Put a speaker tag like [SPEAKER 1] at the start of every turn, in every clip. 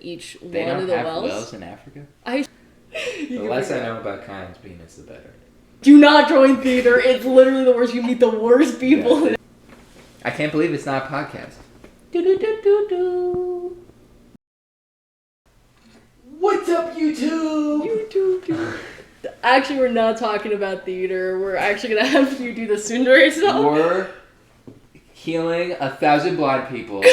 [SPEAKER 1] each
[SPEAKER 2] They
[SPEAKER 1] one
[SPEAKER 2] don't
[SPEAKER 1] of the
[SPEAKER 2] have
[SPEAKER 1] wells.
[SPEAKER 2] wells in Africa?
[SPEAKER 1] The
[SPEAKER 2] less I know about Kyan's penis, the better.
[SPEAKER 1] Do not join theater. It's literally the worst. You meet the worst people.
[SPEAKER 2] Yeah. I can't believe it's not a podcast.
[SPEAKER 1] Do.
[SPEAKER 2] What's up, YouTube?
[SPEAKER 1] Actually, we're not talking about theater. We're actually gonna have you do the tsundere song.
[SPEAKER 2] We're healing 1,000 blind people.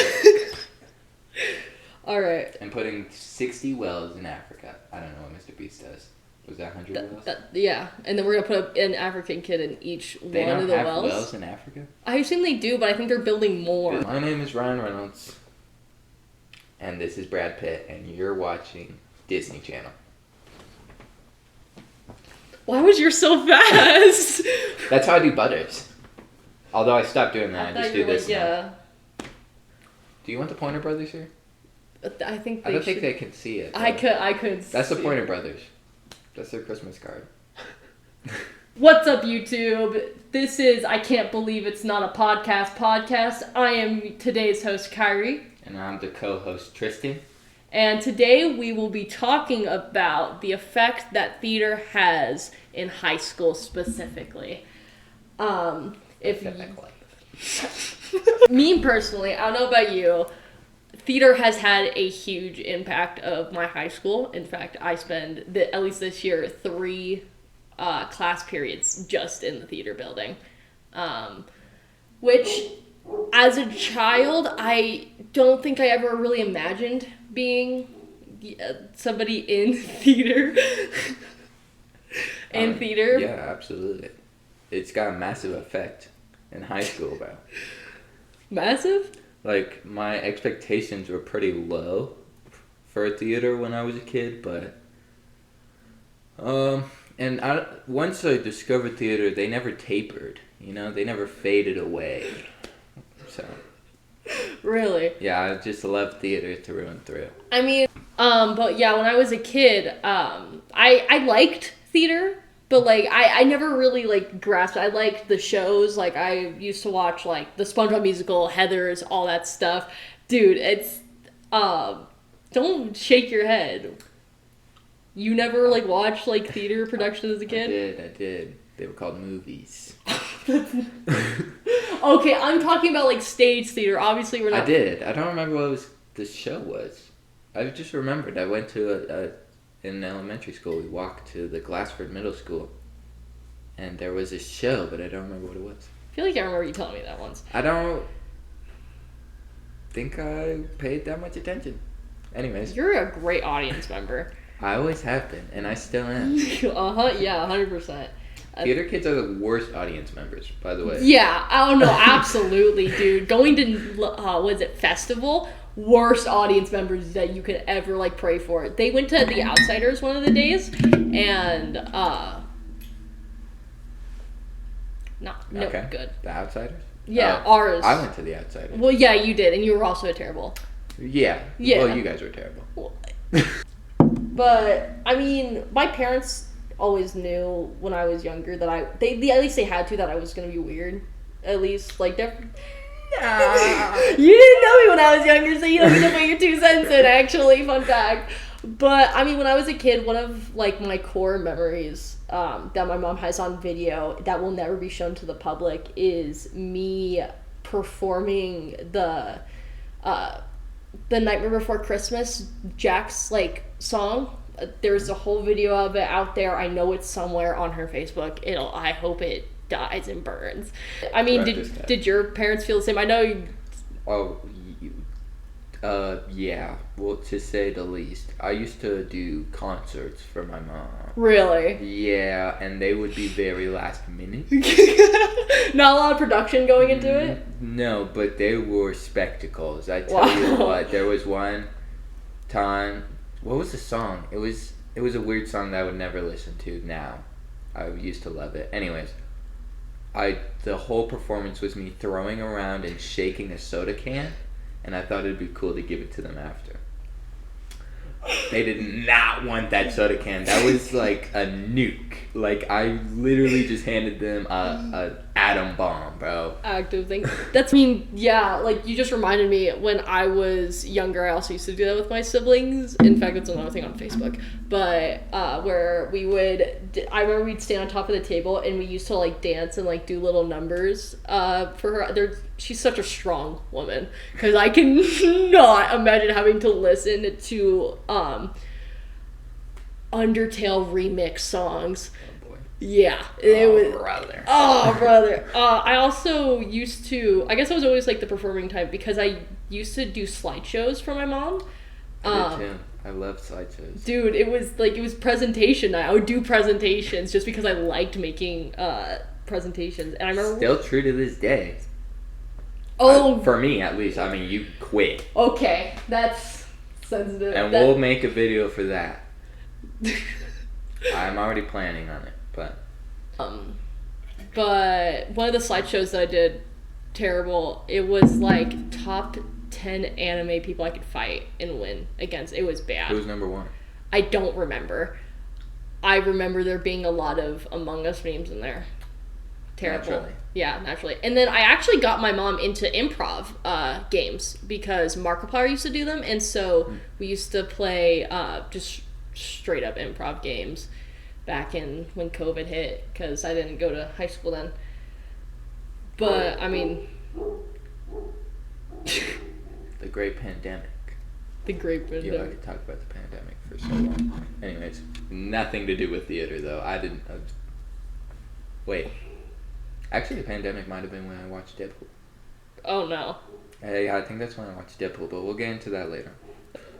[SPEAKER 1] All right.
[SPEAKER 2] And putting 60 wells in Africa. I don't know what Mr. Beast does. Was that 100 wells?
[SPEAKER 1] Yeah, and then we're gonna put an African kid in each one of the wells.
[SPEAKER 2] They don't have wells in Africa?
[SPEAKER 1] I assume they do, but I think they're building more.
[SPEAKER 2] My name is Ryan Reynolds, and this is Brad Pitt, and you're watching Disney Channel.
[SPEAKER 1] Why was yours so fast?
[SPEAKER 2] That's how I do Butters. Although I stopped doing that, I just do this now.
[SPEAKER 1] Yeah.
[SPEAKER 2] Do you want the Pointer Brothers here?
[SPEAKER 1] I think
[SPEAKER 2] I don't think they can see it.
[SPEAKER 1] I could.
[SPEAKER 2] That's the Pointer Brothers. That's their Christmas card.
[SPEAKER 1] What's up, YouTube? This is I Can't Believe It's Not a Podcast. I am today's host, Kyrie.
[SPEAKER 2] And I'm the co-host, Tristan.
[SPEAKER 1] And today we will be talking about the effect that theater has in high school specifically. Me personally, I don't know about you, theater has had a huge impact of my high school. In fact, I spend, at least this year, 3 class periods just in the theater building. Which, as a child, I don't think I ever really imagined being somebody in theater. Theater.
[SPEAKER 2] Yeah, absolutely. It's got a massive effect in high school, bro.
[SPEAKER 1] Massive?
[SPEAKER 2] Like, my expectations were pretty low for theater when I was a kid, but once I discovered theater, they never tapered, they never faded away. So
[SPEAKER 1] Really?
[SPEAKER 2] yeah, I just love theater through and through.
[SPEAKER 1] I mean, but yeah, when I was a kid, I liked theater, but like I never really like grasped it. I liked the shows. Like I used to watch like the SpongeBob musical, Heathers, all that stuff. Dude, it's don't shake your head. You never like watched like theater productions as a kid?
[SPEAKER 2] I did. They were called movies.
[SPEAKER 1] Okay, I'm talking about like stage theater. Obviously, we're not.
[SPEAKER 2] I did. I don't remember what the show was. I just remembered I went to in elementary school. We walked to the Glassford Middle School, and there was a show, but I don't remember what it was.
[SPEAKER 1] I feel like I remember you telling me that once.
[SPEAKER 2] I don't think I paid that much attention. Anyways,
[SPEAKER 1] You're a great audience member.
[SPEAKER 2] I always have been, and I still am.
[SPEAKER 1] Yeah, 100%.
[SPEAKER 2] Theater kids are the worst audience members, by the way.
[SPEAKER 1] Yeah, I don't know, absolutely, dude. Going to, festival? Worst audience members that you could ever, like, pray for. They went to The Outsiders one of the days, and,
[SPEAKER 2] Okay.
[SPEAKER 1] Good.
[SPEAKER 2] The Outsiders?
[SPEAKER 1] Yeah, ours.
[SPEAKER 2] I went to The Outsiders.
[SPEAKER 1] Well, yeah, you did, and you were also terrible.
[SPEAKER 2] Yeah. Well, you guys were terrible.
[SPEAKER 1] But, I mean, my parents always knew when I was younger that they at least they had to, that I was going to be weird. At least, like, they're...
[SPEAKER 2] Nah.
[SPEAKER 1] You didn't know me when I was younger, so you don't need to put your 2 cents in, actually. Fun fact. But, I mean, when I was a kid, one of, like, my core memories that my mom has on video that will never be shown to the public is me performing the Nightmare Before Christmas, Jack's, like, song. There's a whole video of it out there. I know it's somewhere on her Facebook. I hope it dies and burns. I mean, did your parents feel the same? I know you...
[SPEAKER 2] Oh, yeah. Well, to say the least. I used to do concerts for my mom.
[SPEAKER 1] Really?
[SPEAKER 2] Yeah, and they would be very last minute.
[SPEAKER 1] Not a lot of production going into it?
[SPEAKER 2] No, but they were spectacles. I tell you what, there was one time... What was the song? It was a weird song that I would never listen to now. I used to love it. Anyways, the whole performance was me throwing around and shaking a soda can, and I thought it'd be cool to give it to them after. They did not want that soda can. That was like a nuke. Like, I literally just handed them a atom bomb, bro.
[SPEAKER 1] Active thing. That's, I mean, yeah, like, you just reminded me, when I was younger, I also used to do that with my siblings. In fact, that's another thing on Facebook. But, where we would, I remember we'd stand on top of the table, and we used to, like, dance and, like, do little numbers, for her. She's such a strong woman, because I can not imagine having to listen to, Undertale remix songs. Yeah, it was.
[SPEAKER 2] Brother.
[SPEAKER 1] Oh, brother. I also used to. I guess I was always like the performing type because I used to do slideshows for my mom.
[SPEAKER 2] I did too. I love slideshows.
[SPEAKER 1] Dude, it was presentation night. I would do presentations just because I liked making presentations, and I remember.
[SPEAKER 2] Still true to this day.
[SPEAKER 1] Oh,
[SPEAKER 2] for me at least. I mean, you quit.
[SPEAKER 1] Okay, that's sensitive.
[SPEAKER 2] And we'll make a video for that. I'm already planning on it.
[SPEAKER 1] But one of the slideshows that I did, terrible. It was like top 10 anime people I could fight and win against. It was bad.
[SPEAKER 2] Who was number 1?
[SPEAKER 1] I don't remember. I remember there being a lot of Among Us memes in there. Terrible.
[SPEAKER 2] Naturally.
[SPEAKER 1] Yeah, naturally. And then I actually got my mom into improv games because Markiplier used to do them, and so we used to play just straight up improv games back in when COVID hit, because I didn't go to high school then. But, I mean...
[SPEAKER 2] The great pandemic.
[SPEAKER 1] The great pandemic.
[SPEAKER 2] You know, I could talk about the pandemic for so long. Anyways, nothing to do with theater, though. Wait. Actually, the pandemic might have been when I watched Deadpool.
[SPEAKER 1] Oh, no.
[SPEAKER 2] Yeah, I think that's when I watched Deadpool, but we'll get into that later.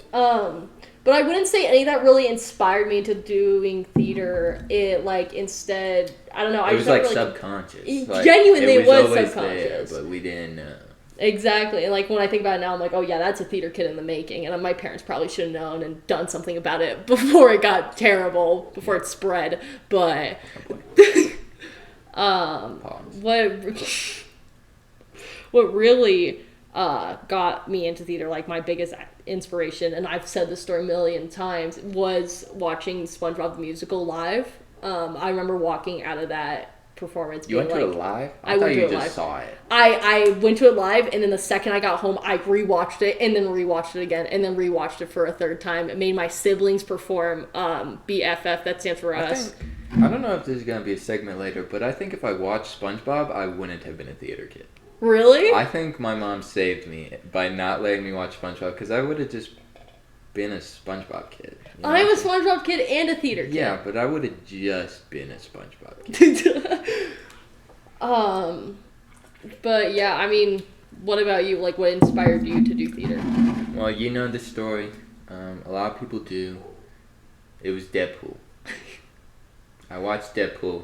[SPEAKER 1] But I wouldn't say any of that really inspired me into doing theater. It, like, instead, I don't know.
[SPEAKER 2] It was, like, subconscious.
[SPEAKER 1] Genuinely, it was
[SPEAKER 2] always
[SPEAKER 1] subconscious.
[SPEAKER 2] there, but we didn't know.
[SPEAKER 1] Exactly. And, like, when I think about it now, I'm like, oh, yeah, that's a theater kid in the making. And my parents probably should have known and done something about it before it got terrible, before it spread. But, what really got me into theater, like, my biggest inspiration, and I've said this story a million times, was watching SpongeBob the Musical live. I remember walking out of that performance.
[SPEAKER 2] You went to it live?
[SPEAKER 1] I
[SPEAKER 2] thought you just
[SPEAKER 1] live.
[SPEAKER 2] saw it.
[SPEAKER 1] I went to it live, and then the second I got home, I rewatched it, and then rewatched it again, and then rewatched it for a third time. It made my siblings perform BFF, that stands for us.
[SPEAKER 2] I don't know if this is going to be a segment later, but I think if I watched SpongeBob, I wouldn't have been a theater kid.
[SPEAKER 1] Really?
[SPEAKER 2] I think my mom saved me by not letting me watch SpongeBob, because I would have just been a SpongeBob kid. You know?
[SPEAKER 1] I'm a SpongeBob kid and a theater kid.
[SPEAKER 2] Yeah, but I would have just been a SpongeBob kid.
[SPEAKER 1] But yeah, I mean, what about you? Like, what inspired you to do theater?
[SPEAKER 2] Well, you know the story. A lot of people do. It was Deadpool. I watched Deadpool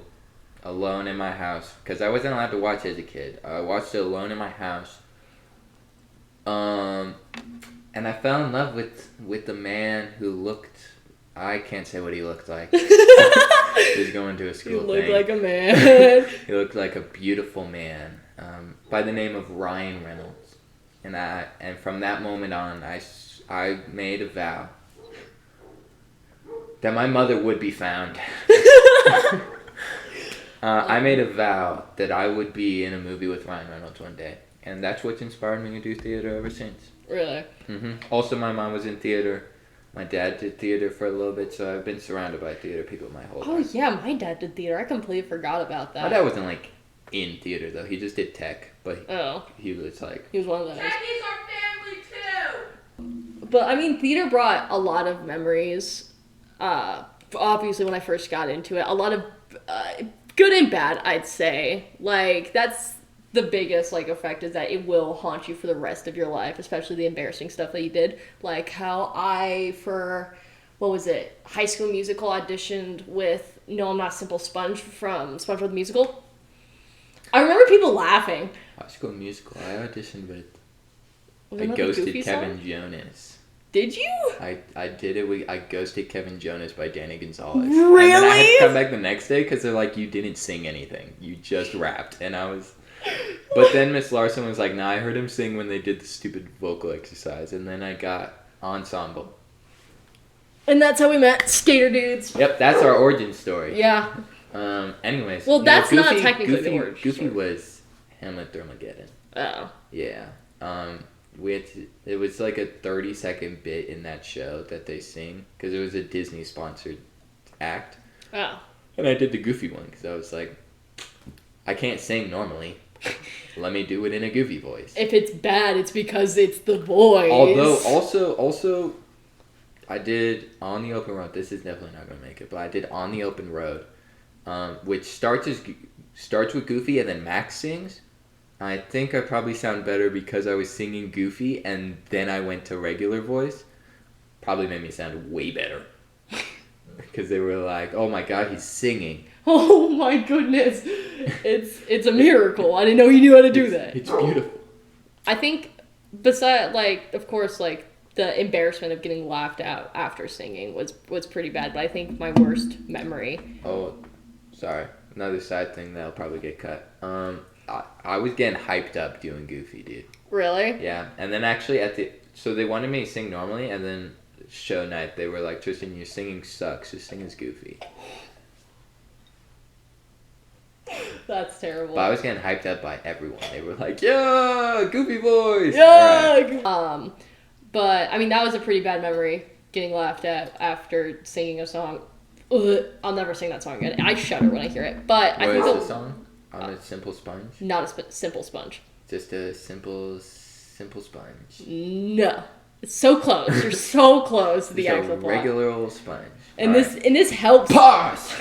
[SPEAKER 2] alone in my house, because I wasn't allowed to watch it as a kid. I watched it alone in my house. And I fell in love with the man who looked... I can't say what he looked like. He was going to a school thing.
[SPEAKER 1] He looked like a man.
[SPEAKER 2] He looked like a beautiful man, by the name of Ryan Reynolds. And from that moment on, I made a vow that my mother would be found. I made a vow that I would be in a movie with Ryan Reynolds one day. And that's what's inspired me to do theater ever since.
[SPEAKER 1] Really?
[SPEAKER 2] Mm-hmm. Also, my mom was in theater. My dad did theater for a little bit, so I've been surrounded by theater people my whole life.
[SPEAKER 1] Oh, yeah, my dad did theater. I completely forgot about that.
[SPEAKER 2] My dad wasn't, like, in theater, though. He just did tech, but he was, like...
[SPEAKER 1] He was one of those.
[SPEAKER 3] Techies are family, too!
[SPEAKER 1] But, I mean, theater brought a lot of memories. Obviously, when I first got into it, a lot of good and bad, I'd say. Like, that's... the biggest, like, effect is that it will haunt you for the rest of your life, especially the embarrassing stuff that you did. Like how for, High School Musical auditioned with No, I'm Not Simple Sponge from SpongeBob the Musical. I remember people laughing.
[SPEAKER 2] High School Musical, I auditioned with...
[SPEAKER 1] Wasn't
[SPEAKER 2] I
[SPEAKER 1] that the
[SPEAKER 2] ghosted
[SPEAKER 1] Goofy
[SPEAKER 2] Kevin
[SPEAKER 1] song?
[SPEAKER 2] Jonas.
[SPEAKER 1] Did you?
[SPEAKER 2] I did it. I ghosted Kevin Jonas by Danny Gonzalez.
[SPEAKER 1] Really?
[SPEAKER 2] And then I had to come back the next day because they're like, you didn't sing anything. You just rapped. And I was... But then Miss Larson was like, nah, I heard him sing when they did the stupid vocal exercise. And then I got ensemble.
[SPEAKER 1] And that's how we met, skater dudes.
[SPEAKER 2] Yep, that's our origin story.
[SPEAKER 1] Yeah.
[SPEAKER 2] Anyways.
[SPEAKER 1] Well,
[SPEAKER 2] no,
[SPEAKER 1] that's not
[SPEAKER 2] Goofy-
[SPEAKER 1] technically
[SPEAKER 2] Goofy,
[SPEAKER 1] the word.
[SPEAKER 2] Goofy
[SPEAKER 1] Sure.
[SPEAKER 2] was Hamlet Thermageddon.
[SPEAKER 1] Oh.
[SPEAKER 2] Yeah. It was like a 30-second bit in that show that they sing because it was a Disney sponsored act.
[SPEAKER 1] Oh.
[SPEAKER 2] And I did the Goofy one because I was like, I can't sing normally. Let me do it in a Goofy voice.
[SPEAKER 1] If it's bad, it's because it's the voice.
[SPEAKER 2] Although also, I did On the Open Road. This is definitely not gonna make it, but I did On the Open Road, which starts with Goofy and then Max sings. I think I probably sound better because I was singing Goofy and then I went to regular voice. Probably made me sound way better. Because they were like, oh my god, he's singing.
[SPEAKER 1] Oh my goodness. It's a miracle. I didn't know you knew how to do that.
[SPEAKER 2] It's beautiful.
[SPEAKER 1] I think, besides, like, of course, like, the embarrassment of getting laughed out after singing was pretty bad, but I think my worst memory.
[SPEAKER 2] Oh, sorry. Another side thing that'll probably get cut. I was getting hyped up doing Goofy, dude.
[SPEAKER 1] Really?
[SPEAKER 2] Yeah, and then actually so they wanted me to sing normally, and then show night they were like, Tristan, your singing sucks, just sing as Goofy.
[SPEAKER 1] That's terrible.
[SPEAKER 2] But I was getting hyped up by everyone. They were like, yeah, Goofy voice!
[SPEAKER 1] Yeah!
[SPEAKER 2] Right.
[SPEAKER 1] But, I mean, that was a pretty bad memory, getting laughed at after singing a song. Ugh, I'll never sing that song again. I shudder when I hear it. But I
[SPEAKER 2] What
[SPEAKER 1] think
[SPEAKER 2] is the song? On a Simple Sponge?
[SPEAKER 1] Not a simple sponge.
[SPEAKER 2] Just a simple sponge.
[SPEAKER 1] No. It's so close. You're so close to the
[SPEAKER 2] Just
[SPEAKER 1] actual
[SPEAKER 2] a
[SPEAKER 1] plot.
[SPEAKER 2] regular old sponge.
[SPEAKER 1] And
[SPEAKER 2] All
[SPEAKER 1] this helps.
[SPEAKER 2] Pause!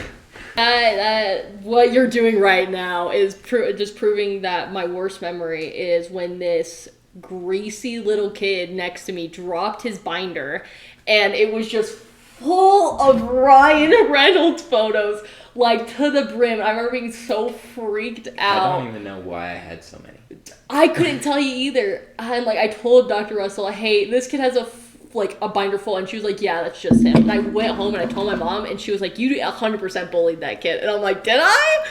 [SPEAKER 1] What you're doing right now is just proving that my worst memory is when this greasy little kid next to me dropped his binder, and it was just full of Ryan Reynolds photos, like to the brim. I remember being so freaked out.
[SPEAKER 2] I don't even know why I had so many.
[SPEAKER 1] I couldn't tell you either. And like I told Dr. Russell, hey, this kid has a binder full, and she was like, yeah, that's just him. And I went home and I told my mom, and she was like, you 100% bullied that kid. And I'm like, did I?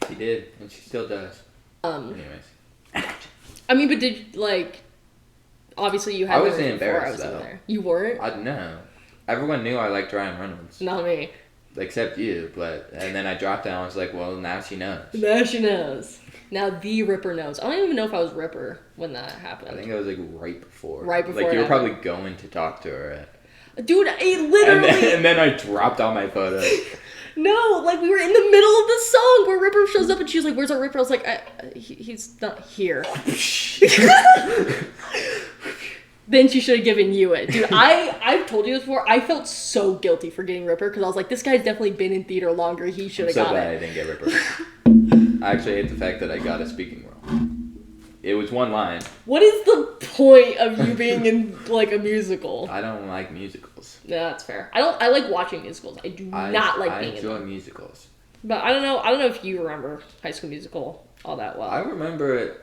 [SPEAKER 2] She did, and she still does. Anyways.
[SPEAKER 1] I mean, but did, like, obviously you had
[SPEAKER 2] I wasn't
[SPEAKER 1] memories before
[SPEAKER 2] embarrassed,
[SPEAKER 1] I was in
[SPEAKER 2] though.
[SPEAKER 1] there. You weren't?
[SPEAKER 2] I know. Everyone knew I liked Ryan Reynolds.
[SPEAKER 1] Not me.
[SPEAKER 2] Except you, and then I dropped it and I was like, well, now she knows.
[SPEAKER 1] Now she knows. Now the Ripper knows. I don't even know if I was Ripper when that happened.
[SPEAKER 2] I think it was like right before.
[SPEAKER 1] Right before
[SPEAKER 2] Like you
[SPEAKER 1] it
[SPEAKER 2] were probably
[SPEAKER 1] happened.
[SPEAKER 2] going to talk to her.
[SPEAKER 1] Dude, it literally...
[SPEAKER 2] And then I dropped all my photos.
[SPEAKER 1] No, like we were in the middle of the song where Ripper shows up and she's like, where's our Ripper? I was like, he's not here. Then she should have given you it. Dude, I've told you this before. I felt so guilty for getting Ripper because I was like, this guy's definitely been in theater longer. He should have
[SPEAKER 2] so
[SPEAKER 1] got
[SPEAKER 2] glad
[SPEAKER 1] it.
[SPEAKER 2] I didn't get Ripper. I actually hate the fact that I got a speaking role. It was one line.
[SPEAKER 1] What is the point of you being in like a musical?
[SPEAKER 2] I don't like musicals.
[SPEAKER 1] No, that's fair. I like watching musicals. I do not like being in
[SPEAKER 2] enjoy
[SPEAKER 1] them.
[SPEAKER 2] musicals.
[SPEAKER 1] But I don't know if you remember High School Musical all that well.
[SPEAKER 2] I remember it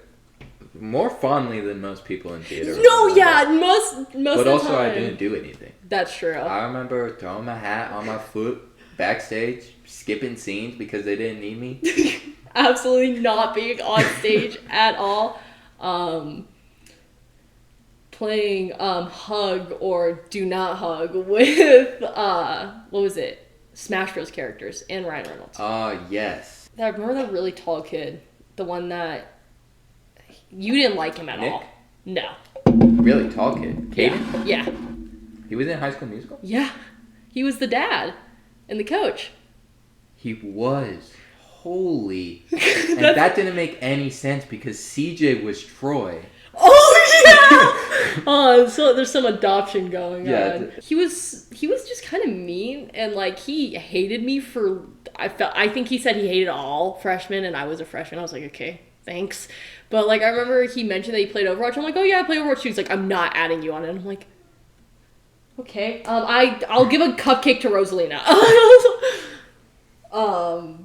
[SPEAKER 2] more fondly than most people in theater.
[SPEAKER 1] No, yeah, most of the
[SPEAKER 2] But also
[SPEAKER 1] time.
[SPEAKER 2] I didn't do anything.
[SPEAKER 1] That's true.
[SPEAKER 2] I remember throwing my hat on my foot backstage, skipping scenes because they didn't need me.
[SPEAKER 1] Absolutely not being on stage at all. Playing Hug or Do Not Hug with what was it? Smash Bros characters and Ryan Reynolds.
[SPEAKER 2] Yes.
[SPEAKER 1] I remember that really tall kid, the one that you didn't like him at
[SPEAKER 2] Nick?
[SPEAKER 1] all. No.
[SPEAKER 2] Really tall kid. Caden?
[SPEAKER 1] Yeah.
[SPEAKER 2] He was in High School Musical?
[SPEAKER 1] Yeah. He was the dad and the coach.
[SPEAKER 2] He was. Holy. And that didn't make any sense because CJ was Troy.
[SPEAKER 1] Oh yeah! Oh, so there's some adoption going on. He was just kind of mean, and like he hated me for. I think he said he hated all freshmen, and I was a freshman. I was like, okay, thanks. But like I remember he mentioned that he played Overwatch. I'm like, oh yeah, I play Overwatch. He was like, I'm not adding you on it. And I'm like, okay. I'll give a cupcake to Rosalina.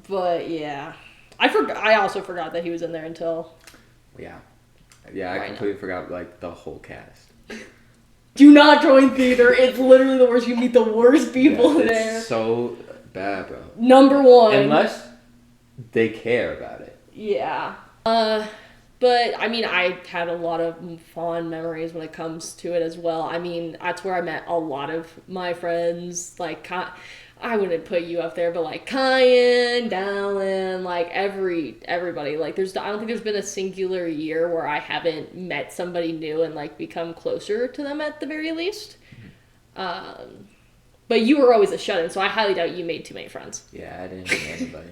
[SPEAKER 1] But yeah, I also forgot that he was in there until.
[SPEAKER 2] Yeah. Yeah, I completely forgot, like, the whole cast.
[SPEAKER 1] Do not join theater. It's literally the worst. You meet the worst people there.
[SPEAKER 2] It's so bad, bro.
[SPEAKER 1] Number one.
[SPEAKER 2] Unless they care about it.
[SPEAKER 1] Yeah. But, I mean, I had a lot of fond memories when it comes to it as well. I mean, that's where I met a lot of my friends. Like, I wouldn't put you up there, but like Kyan, Dallin, like everybody. Like I don't think there's been a singular year where I haven't met somebody new and like become closer to them at the very least. But you were always a shut-in, so I highly doubt you made too many friends.
[SPEAKER 2] Yeah, I didn't know anybody.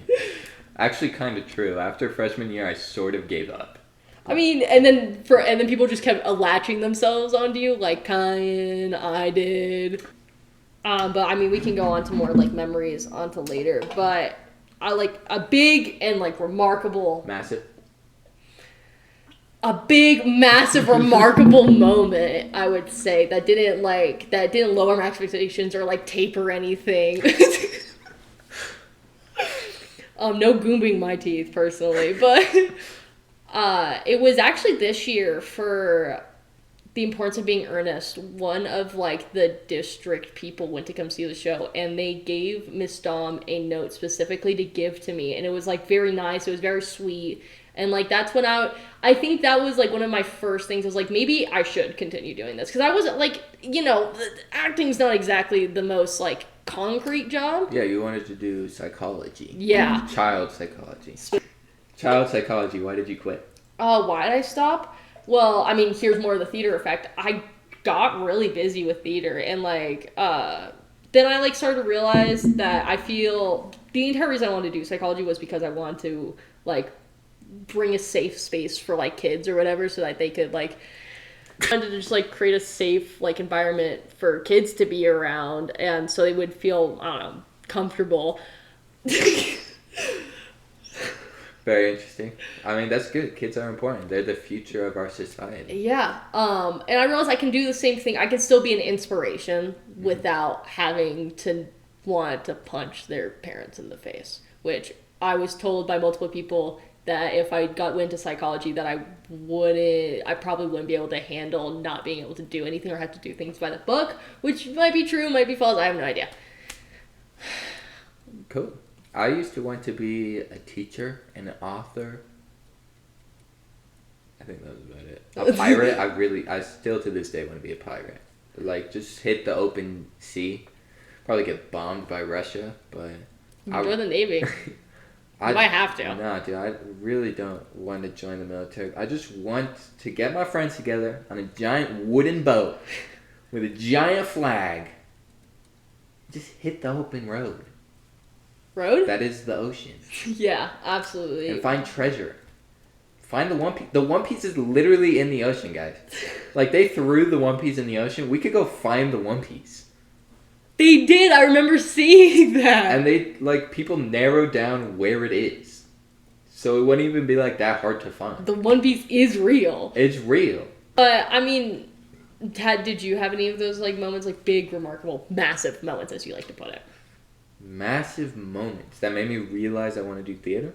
[SPEAKER 2] Actually, kind of true. After freshman year, I sort of gave up.
[SPEAKER 1] I mean, and then people just kept latching themselves onto you, like Kyan, I did. But I mean, we can go on to more like memories onto later. But I like a big and like remarkable,
[SPEAKER 2] Massive,
[SPEAKER 1] remarkable moment. I would say that didn't lower my expectations or like taper anything. No goombing my teeth personally, but it was actually this year for the importance of being earnest. One of like the district people went to come see the show, and they gave Miss Dom a note specifically to give to me, and it was like very nice. It was very sweet, and like that's when I think that was like one of my first things. I was like, maybe I should continue doing this because I wasn't like, acting's not exactly the most like concrete job.
[SPEAKER 2] Yeah, you wanted to do psychology.
[SPEAKER 1] Yeah,
[SPEAKER 2] Child psychology. Child psychology. Why did you quit?
[SPEAKER 1] Why did I stop? Well, I mean, here's more of the theater effect. I got really busy with theater, and like, then I like started to realize that I feel the entire reason I wanted to do psychology was because I wanted to like bring a safe space for like kids or whatever, so that they could like, I wanted to just like create a safe like environment for kids to be around, and so they would feel, I don't know, comfortable.
[SPEAKER 2] Very interesting. I mean, that's good. Kids are important. They're the future of our society.
[SPEAKER 1] Yeah. And I realized I can do the same thing. I can still be an inspiration without having to want to punch their parents in the face, which I was told by multiple people that if I went into psychology that I probably wouldn't be able to handle not being able to do anything or have to do things by the book, which might be true, might be false. I have no idea.
[SPEAKER 2] Cool. I used to want to be a teacher and an author. I think that was about it. A pirate, I still to this day want to be a pirate. Like, just hit the open sea. Probably get bombed by Russia, but...
[SPEAKER 1] Join the Navy. You might have to.
[SPEAKER 2] No, dude, I really don't want to join the military. I just want to get my friends together on a giant wooden boat with a giant flag. Just hit the open road.
[SPEAKER 1] Road?
[SPEAKER 2] That is the ocean.
[SPEAKER 1] Yeah, absolutely.
[SPEAKER 2] And find treasure. Find the One Piece. The One Piece is literally in the ocean, guys. Like, they threw the One Piece in the ocean. We could go find the One Piece.
[SPEAKER 1] They did. I remember seeing that.
[SPEAKER 2] And they, like, people narrowed down where it is. So it wouldn't even be, like, that hard to find.
[SPEAKER 1] The One Piece is real.
[SPEAKER 2] It's real.
[SPEAKER 1] But, I mean, did you have any of those, like, moments, like, big, remarkable, massive moments, as you like to put it?
[SPEAKER 2] Massive moments that made me realize I want to do theater?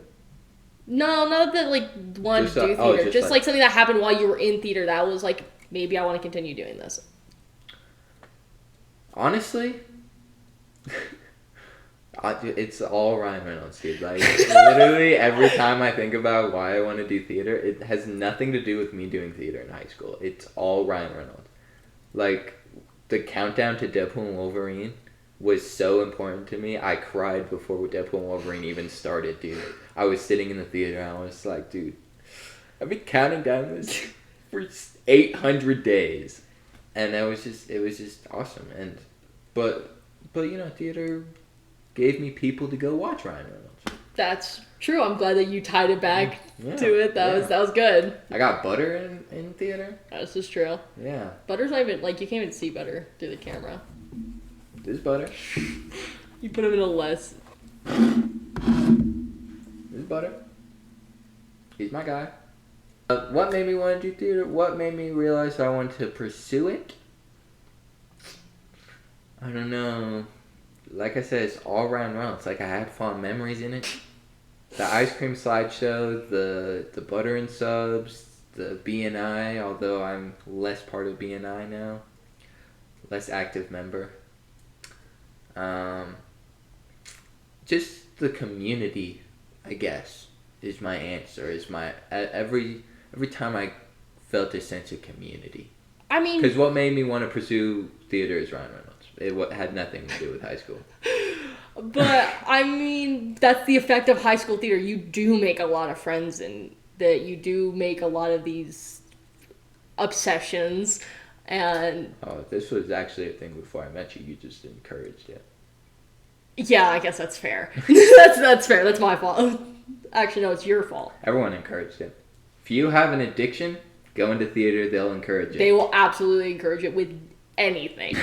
[SPEAKER 1] No, not that, like, wanted to do theater. Just like something that happened while you were in theater that was, like, maybe I want to continue doing this.
[SPEAKER 2] Honestly, it's all Ryan Reynolds, dude. Like, literally every time I think about why I want to do theater, it has nothing to do with me doing theater in high school. It's all Ryan Reynolds. Like, the countdown to Deadpool and Wolverine was so important to me. I cried before Deadpool and Wolverine even started, dude. I was sitting in the theater and I was like, dude, I've been counting down this for 800 days. And it was just awesome. And but theater gave me people to go watch Ryan Reynolds.
[SPEAKER 1] That's true. I'm glad that you tied it back to it. That was good.
[SPEAKER 2] I got Butter in theater.
[SPEAKER 1] This is true.
[SPEAKER 2] Yeah.
[SPEAKER 1] Butter's not even, like, you can't even see Butter through the camera.
[SPEAKER 2] This is Butter.
[SPEAKER 1] You put him in a less.
[SPEAKER 2] This is Butter. He's my guy. What made me want to do theater? What made me realize I wanted to pursue it? I don't know. Like I said, it's all Ryan Reynolds. Like, I had fond memories in it. The ice cream slideshow, the butter and subs, the BNI, although I'm less part of BNI now. Less active member. Just the community, I guess, is my answer. Every time I felt a sense of community.
[SPEAKER 1] I mean,
[SPEAKER 2] because what made me want to pursue theater is Ryan Reynolds. It had nothing to do with high school.
[SPEAKER 1] But I mean, that's the effect of high school theater. You do make a lot of friends, and that you do make a lot of these obsessions. And
[SPEAKER 2] Oh, this was actually a thing before I met you. You just encouraged it.
[SPEAKER 1] yeah, I guess that's fair. that's fair. That's my fault. Actually, no, it's your fault.
[SPEAKER 2] Everyone encouraged it. If you have an addiction, go into theater. They'll encourage it.
[SPEAKER 1] They will absolutely encourage it with anything.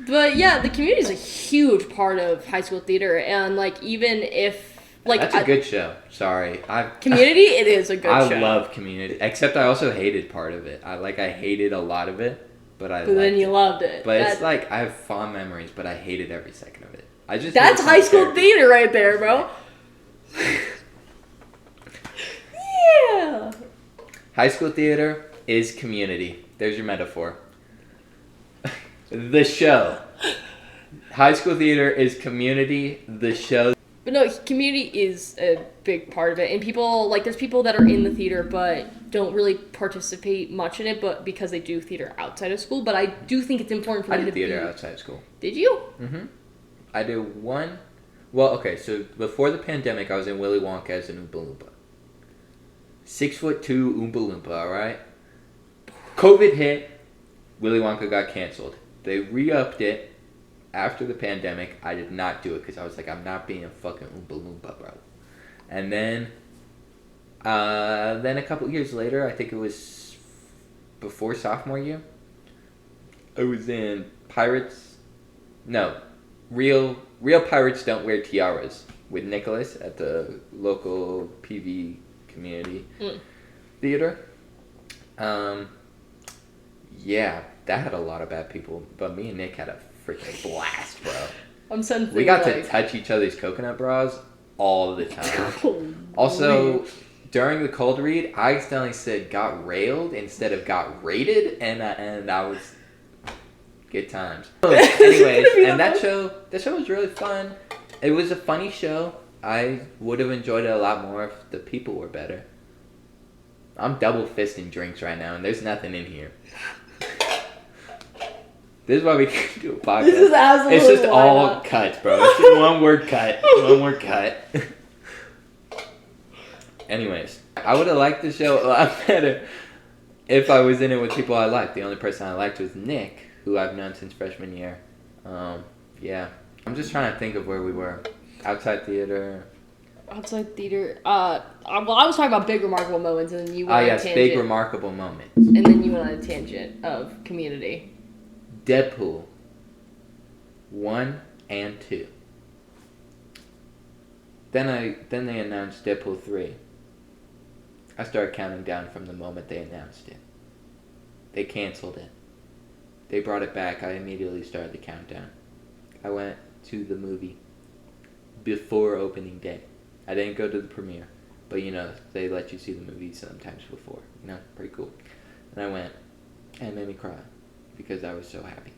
[SPEAKER 1] But yeah, the community is a huge part of high school theater, and like even if like
[SPEAKER 2] That's a good show. Sorry,
[SPEAKER 1] Community, it is a good show.
[SPEAKER 2] I love Community, except I also hated part of it. I hated a lot of it, but
[SPEAKER 1] But then you loved it.
[SPEAKER 2] But it's like I have fond memories, but I hated every second of it.
[SPEAKER 1] That's high school theater right there, bro. Yeah.
[SPEAKER 2] High school theater is Community. There's your metaphor. The show. High school theater is Community. The show.
[SPEAKER 1] But no, Community is a big part of it, and people there's people that are in the theater but don't really participate much in it, but because they do theater outside of school. But I do think it's important for them to
[SPEAKER 2] I did theater outside of school.
[SPEAKER 1] Did you?
[SPEAKER 2] Mm-hmm. I did one. Well, okay, so before the pandemic, I was in Willy Wonka as an Oompa Loompa. 6'2" Oompa Loompa, alright? COVID hit, Willy Wonka got canceled. They re-upped it after the pandemic. I did not do it because I was like, I'm not being a fucking Oompa Loompa, bro. And then a couple years later, I think it was before sophomore year, I was in Pirates. No, real pirates don't wear tiaras with Nicholas at the local PV community theater. Yeah, that had a lot of bad people, but me and Nick had a freaking blast, bro.
[SPEAKER 1] I'm sensing
[SPEAKER 2] we got to touch each other's coconut bras all the time. Also, during the cold read, I accidentally said got railed instead of got rated, and I was good times. Anyways, and that show was really fun. It was a funny show. I would have enjoyed it a lot more if the people were better. I'm double fisting drinks right now, and there's nothing in here. This is why we can't do a podcast.
[SPEAKER 1] This is absolutely
[SPEAKER 2] It's just all cuts, bro. It's just one word cut. One word cut. Anyways, I would have liked the show a lot better if I was in it with people I liked. The only person I liked was Nick, who I've known since freshman year. Yeah. I'm just trying to think of where we were. Outside theater.
[SPEAKER 1] Outside theater. Well, I was talking about big remarkable moments, and then you went on a tangent.
[SPEAKER 2] Big remarkable moments.
[SPEAKER 1] And then you went on a tangent of Community.
[SPEAKER 2] Deadpool 1 and 2. Then they announced Deadpool 3. I started counting down from the moment they announced it. They canceled it. They brought it back. I immediately started the countdown. I went to the movie before opening day. I didn't go to the premiere, but they let you see the movie sometimes before. Pretty cool. And I went, and it made me cry because I was so happy.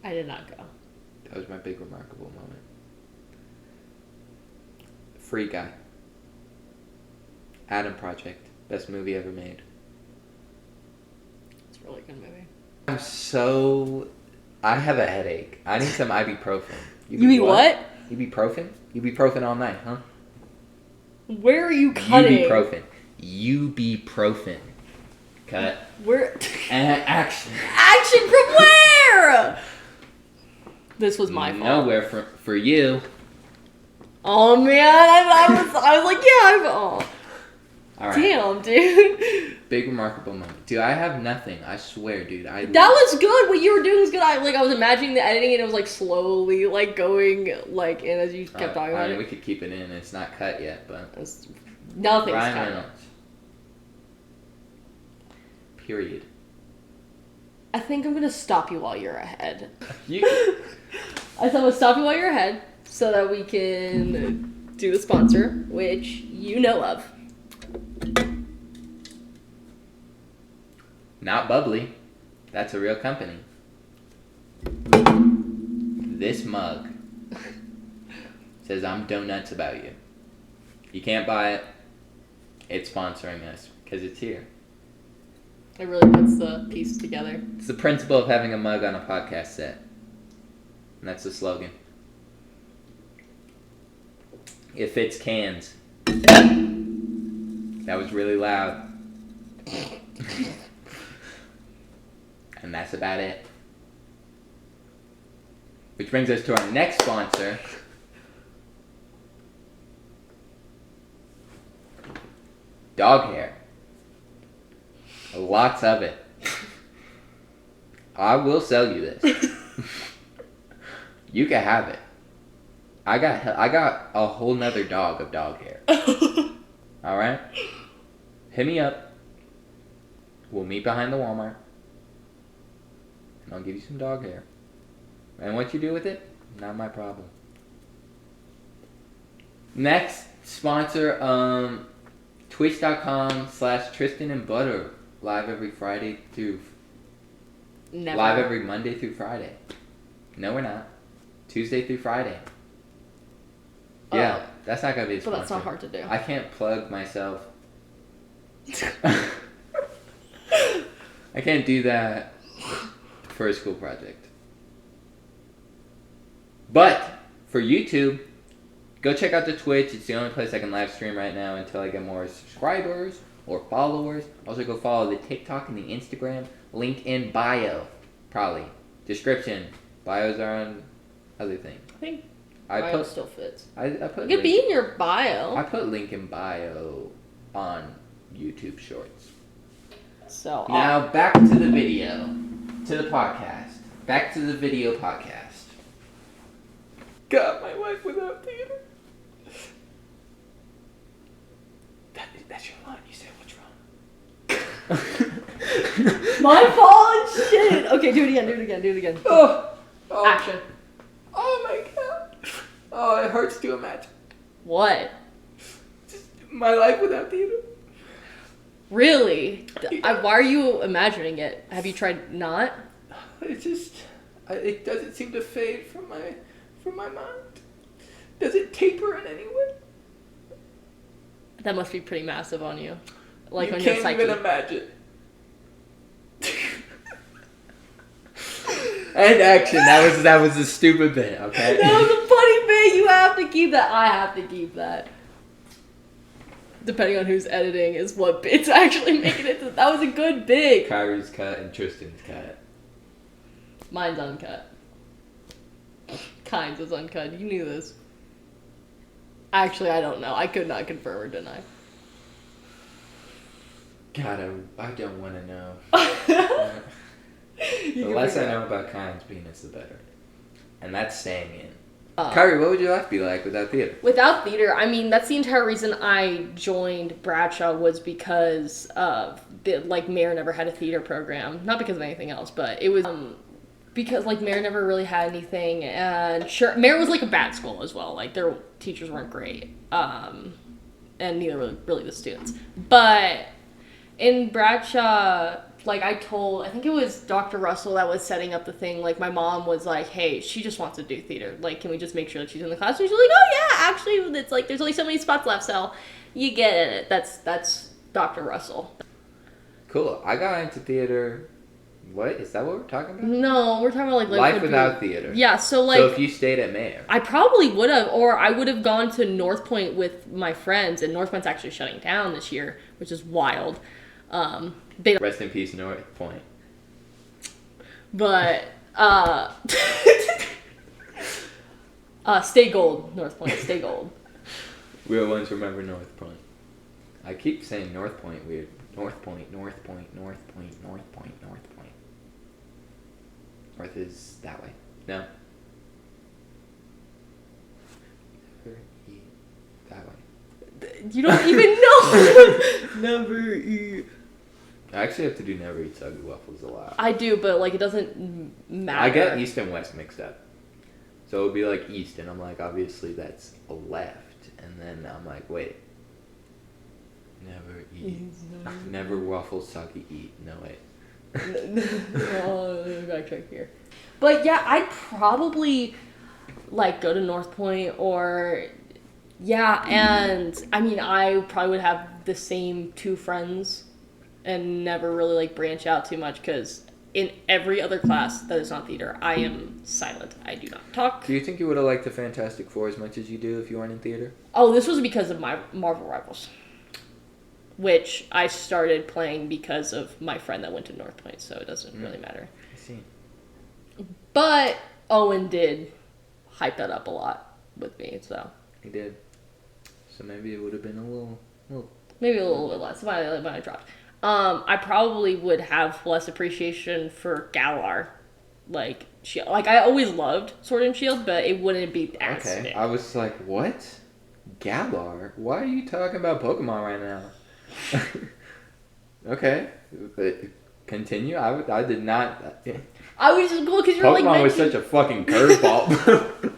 [SPEAKER 1] I did not go.
[SPEAKER 2] That was my big remarkable moment. Free Guy. Adam Project. Best movie ever made.
[SPEAKER 1] It's a really good movie.
[SPEAKER 2] I have a headache. I need some ibuprofen.
[SPEAKER 1] You mean what?
[SPEAKER 2] Ibuprofen? Ibuprofen all night, huh?
[SPEAKER 1] Where are you cutting?
[SPEAKER 2] Ibuprofen. Cut.
[SPEAKER 1] Where?
[SPEAKER 2] And action.
[SPEAKER 1] Action from where? This was my fault.
[SPEAKER 2] Nowhere for you.
[SPEAKER 1] Oh man, I was like, yeah, oh.
[SPEAKER 2] All right.
[SPEAKER 1] Damn, dude.
[SPEAKER 2] Big remarkable moment. Dude, I have nothing. I swear, dude.
[SPEAKER 1] That was good. What you were doing was good. I was imagining the editing, and it was like slowly going in as you kept talking about it.
[SPEAKER 2] We could keep it in. It's not cut yet, but
[SPEAKER 1] nothing's
[SPEAKER 2] Ryan
[SPEAKER 1] cut.
[SPEAKER 2] Reynolds. Period.
[SPEAKER 1] I think I'm gonna stop you while you're ahead.
[SPEAKER 2] I
[SPEAKER 1] said I'm gonna stop you while you're ahead so that we can do the sponsor, which you know of.
[SPEAKER 2] Not Bubbly. That's a real company. This mug says I'm donuts about you. You can't buy it. It's sponsoring us because it's here.
[SPEAKER 1] It really puts the pieces together.
[SPEAKER 2] It's the principle of having a mug on a podcast set. And that's the slogan. It fits cans. That was really loud. And that's about it. Which brings us to our next sponsor. Dog hair. Lots of it. I will sell you this. You can have it. I got a whole nother dog of dog hair. Alright? Hit me up. We'll meet behind the Walmart. And I'll give you some dog hair. And what you do with it, not my problem. Next sponsor, Twitch.com/Tristan and Butter. Live every Friday through...
[SPEAKER 1] Never.
[SPEAKER 2] Live every Monday through Friday. No, we're not. Tuesday through Friday. Yeah, that's not going to be a sponsor.
[SPEAKER 1] But that's not hard to do.
[SPEAKER 2] I can't plug myself. I can't do that for a school project. But for YouTube, go check out the Twitch. It's the only place I can live stream right now until I get more subscribers or followers. Also, go follow the TikTok and the Instagram. Link in bio. Probably. Description. Bios are on other things.
[SPEAKER 1] I think bio still fits.
[SPEAKER 2] I put
[SPEAKER 1] it could be in your bio.
[SPEAKER 2] I put link in bio on YouTube Shorts.
[SPEAKER 1] So
[SPEAKER 2] now back to the video. To the podcast. Back to the video podcast. Got my life without theater. That's your line. You said what's wrong.
[SPEAKER 1] My fault. Shit. Okay, do it again.
[SPEAKER 2] Oh.
[SPEAKER 1] Action.
[SPEAKER 2] Oh my god. Oh, it hurts to imagine.
[SPEAKER 1] What?
[SPEAKER 2] Just my life without theater.
[SPEAKER 1] Really? Why are you imagining it? Have you tried not?
[SPEAKER 2] It just, it doesn't seem to fade from my mind. Does it taper in any way?
[SPEAKER 1] That must be pretty massive on you. Like
[SPEAKER 2] you
[SPEAKER 1] on your
[SPEAKER 2] can't
[SPEAKER 1] psyche.
[SPEAKER 2] even imagine. And action. That was a stupid bit, okay?
[SPEAKER 1] That was a funny bit. You have to keep that. I have to keep that. Depending on who's editing is what bits actually making it. That was a good bit.
[SPEAKER 2] Kyrie's cut and Tristan's cut.
[SPEAKER 1] Mine's uncut. Kyne's is uncut. You knew this. Actually, I don't know. I could not confirm or deny.
[SPEAKER 2] God, I don't want to know.
[SPEAKER 1] The
[SPEAKER 2] less I know about Kyne's penis, the better. And that's staying in. Kyrie, what would your life be like without theater?
[SPEAKER 1] Without theater, I mean, that's the entire reason I joined Bradshaw was because of Mayor never had a theater program. Not because of anything else, but it was because Mayor never really had anything. And sure, Mayor was a bad school as well. Their teachers weren't great, and neither were really the students. But in Bradshaw, I think it was Dr. Russell that was setting up the thing. My mom was like, hey, she just wants to do theater. Can we just make sure that she's in the class? And she's like, oh, yeah, actually, it's there's only so many spots left, so you get it. That's Dr. Russell.
[SPEAKER 2] Cool. I got into theater. What? Is that what we're talking about?
[SPEAKER 1] No, we're talking about,
[SPEAKER 2] life without theater.
[SPEAKER 1] Yeah, so,
[SPEAKER 2] So if you stayed at Mayor.
[SPEAKER 1] I probably would have, or I would have gone to North Point with my friends, and North Point's actually shutting down this year, which is wild.
[SPEAKER 2] Rest in peace, North Point.
[SPEAKER 1] But, stay gold, North Point, stay gold.
[SPEAKER 2] We'll once remember North Point. I keep saying North Point weird. North Point, North Point, North Point, North Point, North Point. North is that way. No. That way.
[SPEAKER 1] You don't even know. Never eat.
[SPEAKER 2] I actually have to do never eat soggy waffles a lot.
[SPEAKER 1] I do, but it doesn't matter.
[SPEAKER 2] I get east and west mixed up. So it would be east, and I'm obviously that's a left. And then I'm wait. Never eat. Never waffles, soggy eat. No, wait.
[SPEAKER 1] Oh, backtrack here. But yeah, I'd probably go to North Point or and I mean I probably would have the same two friends and never really branch out too much because in every other class that is not theater, I am silent. I do not talk.
[SPEAKER 2] Do you think you would have liked the Fantastic Four as much as you do if you weren't in theater?
[SPEAKER 1] Oh, this was because of my Marvel Rivals, which I started playing because of my friend that went to North Point, so it doesn't really matter.
[SPEAKER 2] I see.
[SPEAKER 1] But Owen did hype that up a lot with me, so.
[SPEAKER 2] He did. So maybe it would have been a little...
[SPEAKER 1] Maybe a little bit less when I dropped. I probably would have less appreciation for Galar. Like I always loved Sword and Shield, but it wouldn't be as big.
[SPEAKER 2] I was like, what? Galar? Why are you talking about Pokemon right now? Okay. But continue. I did not...
[SPEAKER 1] I was just cool because you're like...
[SPEAKER 2] Pokemon was such a fucking curveball.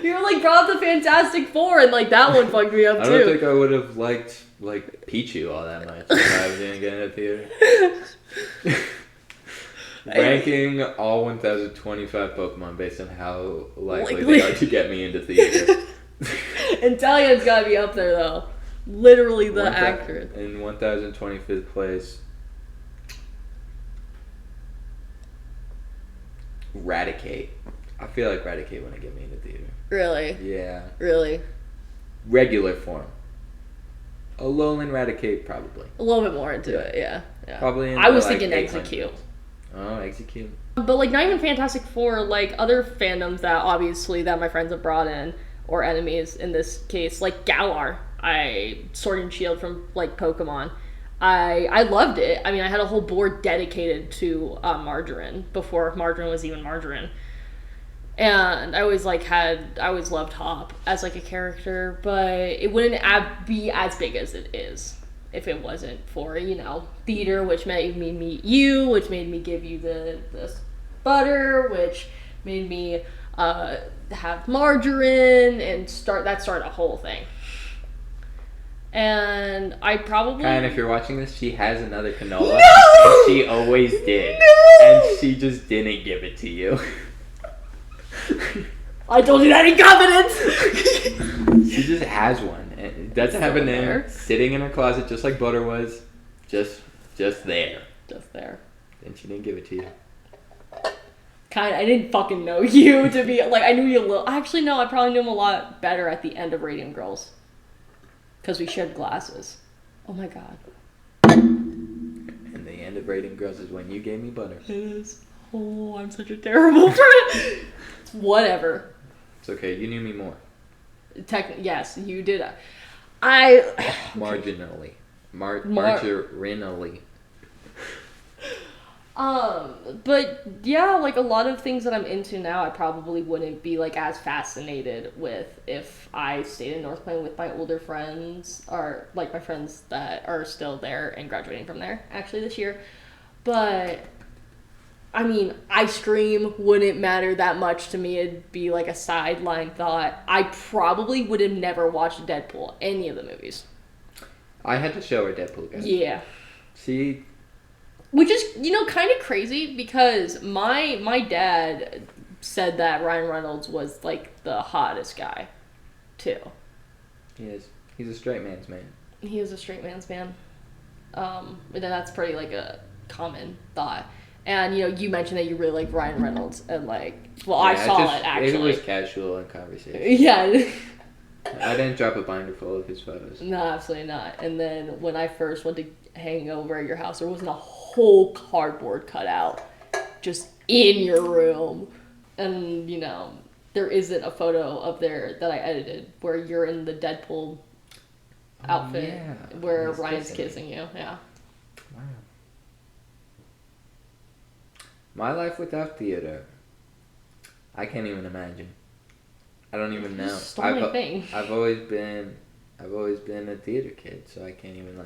[SPEAKER 1] You were like, brought up the Fantastic Four, and like that one fucked me up too.
[SPEAKER 2] I don't think I would have liked like Pichu all that much if I was gonna get into theater. Ranking all 1,025 Pokemon based on how likely they are to get me into theater.
[SPEAKER 1] Intellion's gotta be up there though. Literally the actor.
[SPEAKER 2] In 1,025th place. Raticate. I feel like Raticate wouldn't get me into theater.
[SPEAKER 1] Really?
[SPEAKER 2] Yeah.
[SPEAKER 1] Really?
[SPEAKER 2] Regular form. Alolan Raticate, probably.
[SPEAKER 1] A little bit more into it, yeah.
[SPEAKER 2] Probably.
[SPEAKER 1] I was thinking Execute.
[SPEAKER 2] Oh, Execute.
[SPEAKER 1] But like not even Fantastic Four, like other fandoms that obviously that my friends have brought in, or enemies in this case, like Galar. Sword and Shield from like Pokemon. I loved it. I mean, I had a whole board dedicated to Margarine before Margarine was even Margarine. And I always loved Hop as like a character, but it wouldn't be as big as it is if it wasn't for, theater, which made me meet you, which made me give you the butter, which made me have Margarine and started a whole thing. And I probably...
[SPEAKER 2] And if you're watching this, she has another canola.
[SPEAKER 1] No!
[SPEAKER 2] And she always did.
[SPEAKER 1] No!
[SPEAKER 2] And she just didn't give it to you.
[SPEAKER 1] I told you that in confidence!
[SPEAKER 2] She just has one. It doesn't have a name. Sitting in her closet just like Butter was. Just there.
[SPEAKER 1] Just there.
[SPEAKER 2] And she didn't give it to you.
[SPEAKER 1] I didn't fucking know you to be... Like, I knew you a little... Actually, no, I probably knew him a lot better at the end of Radiant Girls. Because we shared glasses. Oh my god.
[SPEAKER 2] And the end of Radiant Girls is when you gave me Butter.
[SPEAKER 1] It is. Oh, I'm such a terrible friend. Whatever.
[SPEAKER 2] It's okay. You knew me more.
[SPEAKER 1] Yes, you did.
[SPEAKER 2] Marginally. Marginally.
[SPEAKER 1] But yeah, like a lot of things that I'm into now, I probably wouldn't be like as fascinated with if I stayed in North Point with my older friends, or like my friends that are still there and graduating from there actually this year. But I mean, Ice Cream wouldn't matter that much to me. It'd be like a sideline thought. I probably would have never watched Deadpool, any of the movies.
[SPEAKER 2] I had to show her Deadpool, guys.
[SPEAKER 1] Yeah.
[SPEAKER 2] See.
[SPEAKER 1] Which is, kind of crazy because my dad said that Ryan Reynolds was, like, the hottest guy, too.
[SPEAKER 2] He is. He's a straight man's man.
[SPEAKER 1] He is a straight man's man. But that's pretty, like, a common thought. And, you mentioned that you really like Ryan Reynolds, and, like, well, yeah, I saw it, actually.
[SPEAKER 2] It was casual in conversation.
[SPEAKER 1] Yeah.
[SPEAKER 2] I didn't drop a binder full of his photos.
[SPEAKER 1] No, absolutely not. And then when I first went to hang over at your house, there wasn't a whole cardboard cutout just in your room. And, there isn't a photo up there that I edited where you're in the Deadpool outfit where Ryan's kissing you. Yeah.
[SPEAKER 2] Wow. My life without theater. I can't even imagine. I don't even know. I've always been a theater kid, so I can't even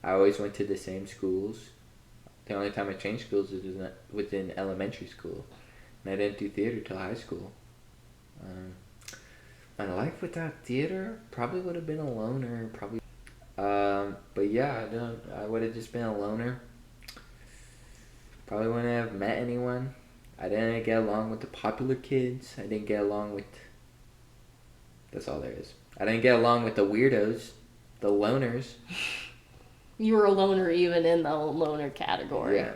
[SPEAKER 2] I always went to the same schools. The only time I changed schools was within elementary school, and I didn't do theater till high school. My life without theater probably would have been a loner. But yeah, I would have just been a loner. Probably wouldn't have met anyone. I didn't get along with the popular kids. I didn't get along with... That's all there is. I didn't get along with the weirdos. The loners.
[SPEAKER 1] You were a loner even in the loner category.
[SPEAKER 2] Yeah.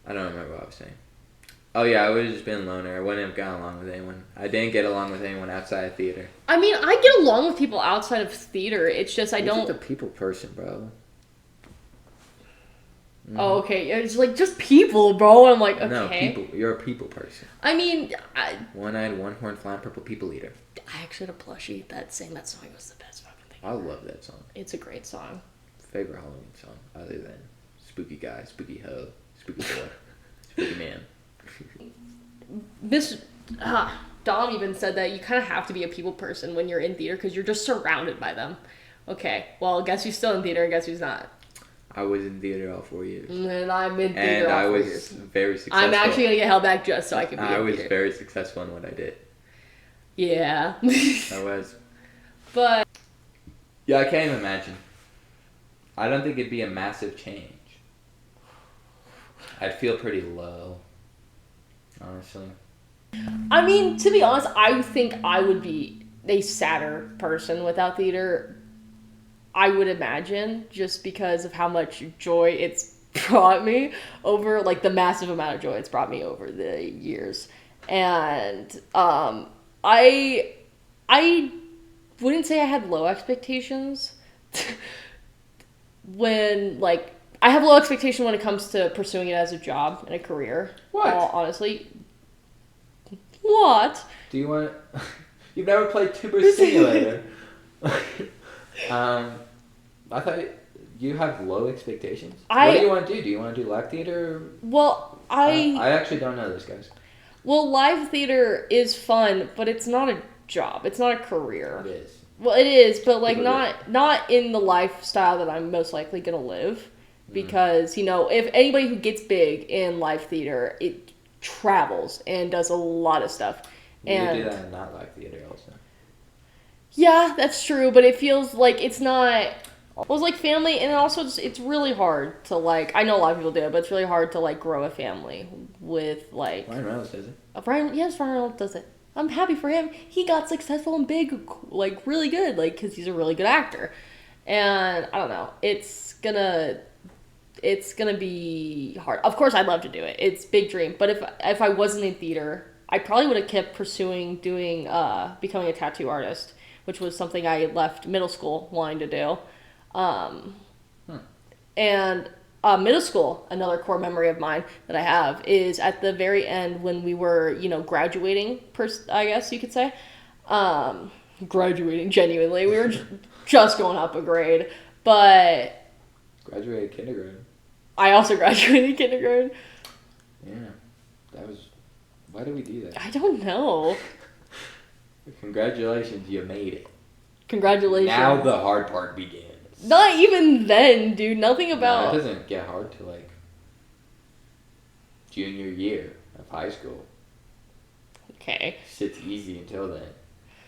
[SPEAKER 2] I don't remember what I was saying. Oh yeah, I would have just been a loner. I wouldn't have gotten along with anyone. I didn't get along with anyone outside of theater.
[SPEAKER 1] I mean, I get along with people outside of theater. It's just
[SPEAKER 2] You're just a people person, bro.
[SPEAKER 1] Oh, okay. It's like just people, bro. I'm like, okay.
[SPEAKER 2] No, people. You're a people person.
[SPEAKER 1] I mean,
[SPEAKER 2] One-eyed, one-horned, flying purple people eater.
[SPEAKER 1] I actually had a plushie that sang that song. It was the best fucking thing.
[SPEAKER 2] I love that song.
[SPEAKER 1] It's a great song.
[SPEAKER 2] Favorite Halloween song other than Spooky Guy, Spooky Ho, Spooky Boy, Spooky Man.
[SPEAKER 1] Dom even said that you kind of have to be a people person when you're in theater because you're just surrounded by them. Okay, well, guess who's still in theater and guess who's not?
[SPEAKER 2] I was in theater all 4 years.
[SPEAKER 1] And I'm in theater all 4 years.
[SPEAKER 2] And I was very successful.
[SPEAKER 1] I'm actually going to get held back just so I can be
[SPEAKER 2] I
[SPEAKER 1] in
[SPEAKER 2] was
[SPEAKER 1] theater.
[SPEAKER 2] very successful in what I did.
[SPEAKER 1] Yeah.
[SPEAKER 2] I was.
[SPEAKER 1] But...
[SPEAKER 2] Yeah, I can't even imagine. I don't think it'd be a massive change. I'd feel pretty low. Honestly.
[SPEAKER 1] I mean, to be honest, I think I would be a sadder person without theater. I would imagine, just because of how much joy it's brought me over, like the massive amount of joy it's brought me over the years. And I wouldn't say I had low expectations when, like, I have low expectation when it comes to pursuing it as a job and a career.
[SPEAKER 2] What?
[SPEAKER 1] Honestly. What?
[SPEAKER 2] Do you want... You've never played Tuber Simulator. I thought you have low expectations. What do you want to do? Do you want to do live theater?
[SPEAKER 1] Well,
[SPEAKER 2] I actually don't know this, guys.
[SPEAKER 1] Well, live theater is fun, but it's not a job. It's not a career.
[SPEAKER 2] It is.
[SPEAKER 1] Well, it is, but like not in the lifestyle that I'm most likely gonna live, because you know, if anybody who gets big in live theater, it travels and does a lot of stuff. And
[SPEAKER 2] you do that in not live theater also.
[SPEAKER 1] Yeah, that's true, but it feels like it's not. Well, it's like family, and also it's really hard to, like, I know a lot of people do it, but it's really hard to, like, grow a family with, like...
[SPEAKER 2] Ryan Reynolds does it.
[SPEAKER 1] Ryan Reynolds does it. I'm happy for him. He got successful and big, like, really good, like, because he's a really good actor. And, I don't know, it's gonna be hard. Of course, I'd love to do it. It's a big dream. But if I wasn't in theater, I probably would have kept pursuing becoming a tattoo artist, which was something I left middle school wanting to do. And middle school, another core memory of mine that I have is at the very end when we were, you know, graduating, I guess you could say. Graduating, genuinely. We were just going up a grade. But...
[SPEAKER 2] Graduated kindergarten.
[SPEAKER 1] I also graduated kindergarten.
[SPEAKER 2] Yeah. That was... Why did we do that?
[SPEAKER 1] I don't know.
[SPEAKER 2] Congratulations, you made it.
[SPEAKER 1] Congratulations.
[SPEAKER 2] Now the hard part begins.
[SPEAKER 1] Not even then, dude. Nothing about...
[SPEAKER 2] No, it doesn't get hard till, like, junior year of high school.
[SPEAKER 1] Okay.
[SPEAKER 2] It's easy until then.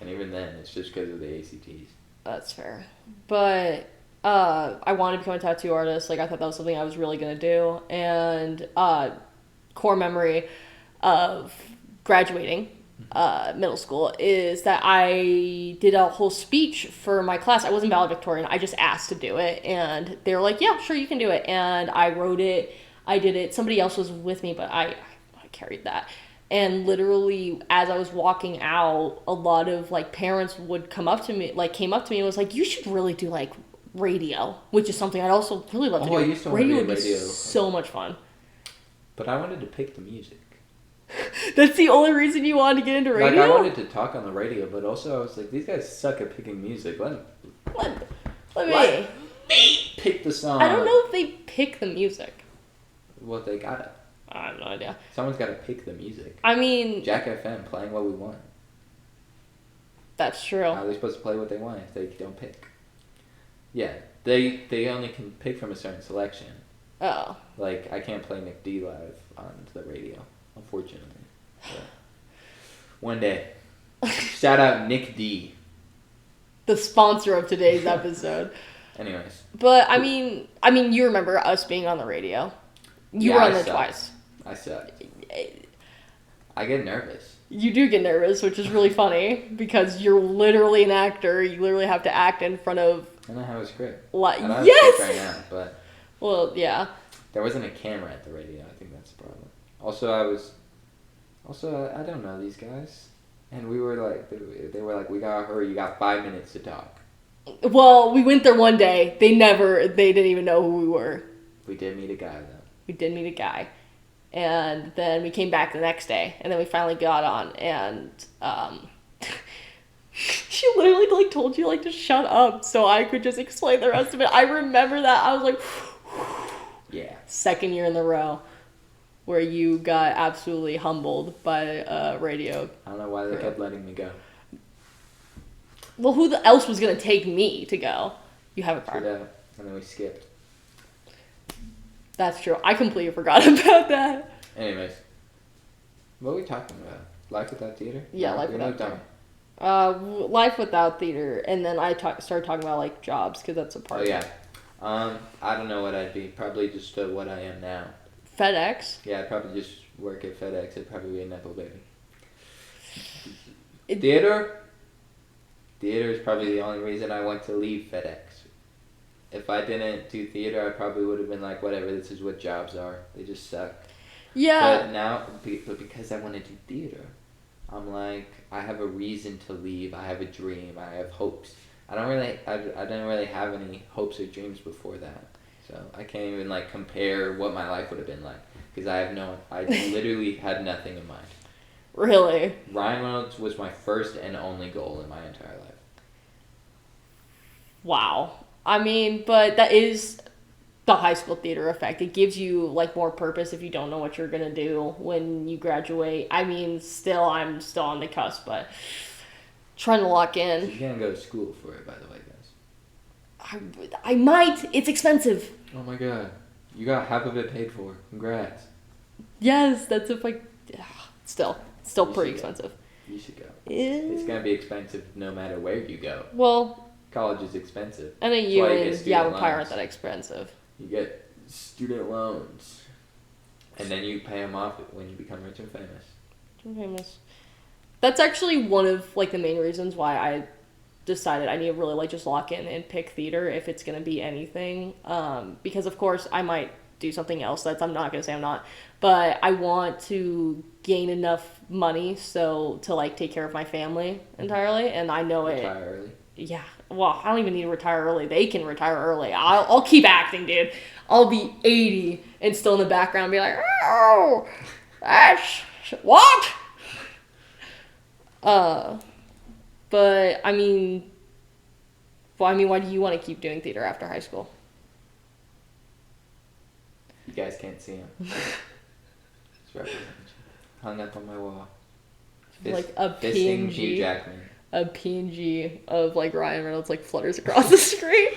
[SPEAKER 2] And even then, it's just because of the ACTs.
[SPEAKER 1] That's fair. But I wanted to become a tattoo artist. Like, I thought that was something I was really going to do. And core memory of graduating middle school is that I did a whole speech for my class. I wasn't valedictorian. I just asked to do it, and they were like, yeah, sure, you can do it. And I wrote it. I did it. Somebody else was with me, but I carried that. And literally, as I was walking out, a lot of, like, parents would came up to me and was like, you should really do, like, radio, which is something I'd also really love to do.
[SPEAKER 2] I used to want to do radio.
[SPEAKER 1] Would be so much fun.
[SPEAKER 2] But I wanted to pick the music.
[SPEAKER 1] That's the only reason you wanted to get into radio?
[SPEAKER 2] Like, I wanted to talk on the radio, but also I was like, these guys suck at picking music. Let me pick the song.
[SPEAKER 1] I don't know if they pick the music.
[SPEAKER 2] Well, they gotta.
[SPEAKER 1] I have no idea.
[SPEAKER 2] Someone's gotta pick the music.
[SPEAKER 1] I mean...
[SPEAKER 2] Jack FM, playing what we want.
[SPEAKER 1] That's true.
[SPEAKER 2] How are they supposed to play what they want if they don't pick? Yeah, they only can pick from a certain selection.
[SPEAKER 1] Oh.
[SPEAKER 2] Like, I can't play Nick D live on the radio, unfortunately. But one day. Shout out Nick D.
[SPEAKER 1] The sponsor of today's episode.
[SPEAKER 2] Anyways.
[SPEAKER 1] But, I mean, you remember us being on the radio. You were on there twice.
[SPEAKER 2] I suck. I get nervous.
[SPEAKER 1] You do get nervous, which is really funny, because you're literally an actor. You literally have to act in front of...
[SPEAKER 2] I don't have a script.
[SPEAKER 1] Yes!
[SPEAKER 2] I don't have a script right now, but...
[SPEAKER 1] Well, yeah.
[SPEAKER 2] There wasn't a camera at the radio. I think that's the problem. Also, I don't know these guys. And we were like, they were like, we gotta hurry, you got 5 minutes to talk.
[SPEAKER 1] Well, we went there one day. They didn't even know who we were.
[SPEAKER 2] We did meet a guy, though.
[SPEAKER 1] We did meet a guy. And then we came back the next day. And then we finally got on. And, she literally, like, told you, like, to shut up so I could just explain the rest of it. I remember that. I was like,
[SPEAKER 2] yeah.
[SPEAKER 1] Second year in a row where you got absolutely humbled by radio.
[SPEAKER 2] I don't know why they kept letting me go.
[SPEAKER 1] Well, who else was going to take me to go? You have a car.
[SPEAKER 2] And then we skipped.
[SPEAKER 1] That's true. I completely forgot about that.
[SPEAKER 2] Anyways. What were we talking about? Life without theater?
[SPEAKER 1] Yeah,
[SPEAKER 2] no,
[SPEAKER 1] life without
[SPEAKER 2] theater.
[SPEAKER 1] Life without theater. And then I started talking about, like, jobs, because that's a part
[SPEAKER 2] Oh,
[SPEAKER 1] of
[SPEAKER 2] yeah.
[SPEAKER 1] it.
[SPEAKER 2] I don't know what I'd be. Probably just what I am now.
[SPEAKER 1] FedEx?
[SPEAKER 2] Yeah, I'd probably just work at FedEx. I'd probably be a Nepo baby. Theater? Theater is probably the only reason I went to leave FedEx. If I didn't do theater, I probably would have been like, whatever, this is what jobs are. They just suck.
[SPEAKER 1] Yeah.
[SPEAKER 2] But now, because I want to do theater, I'm like, I have a reason to leave. I have a dream. I have hopes. I didn't really have any hopes or dreams before that. So I can't even, like, compare what my life would have been like. Because I literally had nothing in mind.
[SPEAKER 1] Really?
[SPEAKER 2] Ryan Reynolds was my first and only goal in my entire life.
[SPEAKER 1] Wow. I mean, but that is the high school theater effect. It gives you, like, more purpose if you don't know what you're going to do when you graduate. I mean, I'm still on the cusp, but trying to lock in.
[SPEAKER 2] So you can't go to school for it, by the way, guys.
[SPEAKER 1] I might. It's expensive.
[SPEAKER 2] Oh my god. You got half of it paid for. Congrats.
[SPEAKER 1] Yes, that's if I... Still
[SPEAKER 2] You
[SPEAKER 1] pretty
[SPEAKER 2] should go.
[SPEAKER 1] expensive.
[SPEAKER 2] You should go.
[SPEAKER 1] Yeah.
[SPEAKER 2] It's going to be expensive no matter where you go.
[SPEAKER 1] Well...
[SPEAKER 2] College is expensive.
[SPEAKER 1] And a
[SPEAKER 2] That's
[SPEAKER 1] year
[SPEAKER 2] why you get
[SPEAKER 1] in
[SPEAKER 2] student
[SPEAKER 1] Yavapai aren't
[SPEAKER 2] loans.
[SPEAKER 1] that expensive.
[SPEAKER 2] You get student loans. And then you pay them off when you become rich and famous.
[SPEAKER 1] That's actually one of, like, the main reasons why I decided I need to really, like, just lock in and pick theater if it's going to be anything. Because, of course, I might do something else I'm not going to say I'm not. But I want to gain enough money to, like, take care of my family entirely. And I know
[SPEAKER 2] Retire early.
[SPEAKER 1] Yeah. Well, I don't even need to retire early. They can retire early. I'll keep acting, dude. I'll be 80 and still in the background be like, oh, that's what? But I mean, why do you want to keep doing theater after high school?
[SPEAKER 2] You guys can't see him. It's representation. Hung up on my wall.
[SPEAKER 1] Like a
[SPEAKER 2] Fisting Hugh
[SPEAKER 1] PNG.
[SPEAKER 2] Jackman.
[SPEAKER 1] A PNG of, like, Ryan Reynolds, like, flutters across the screen.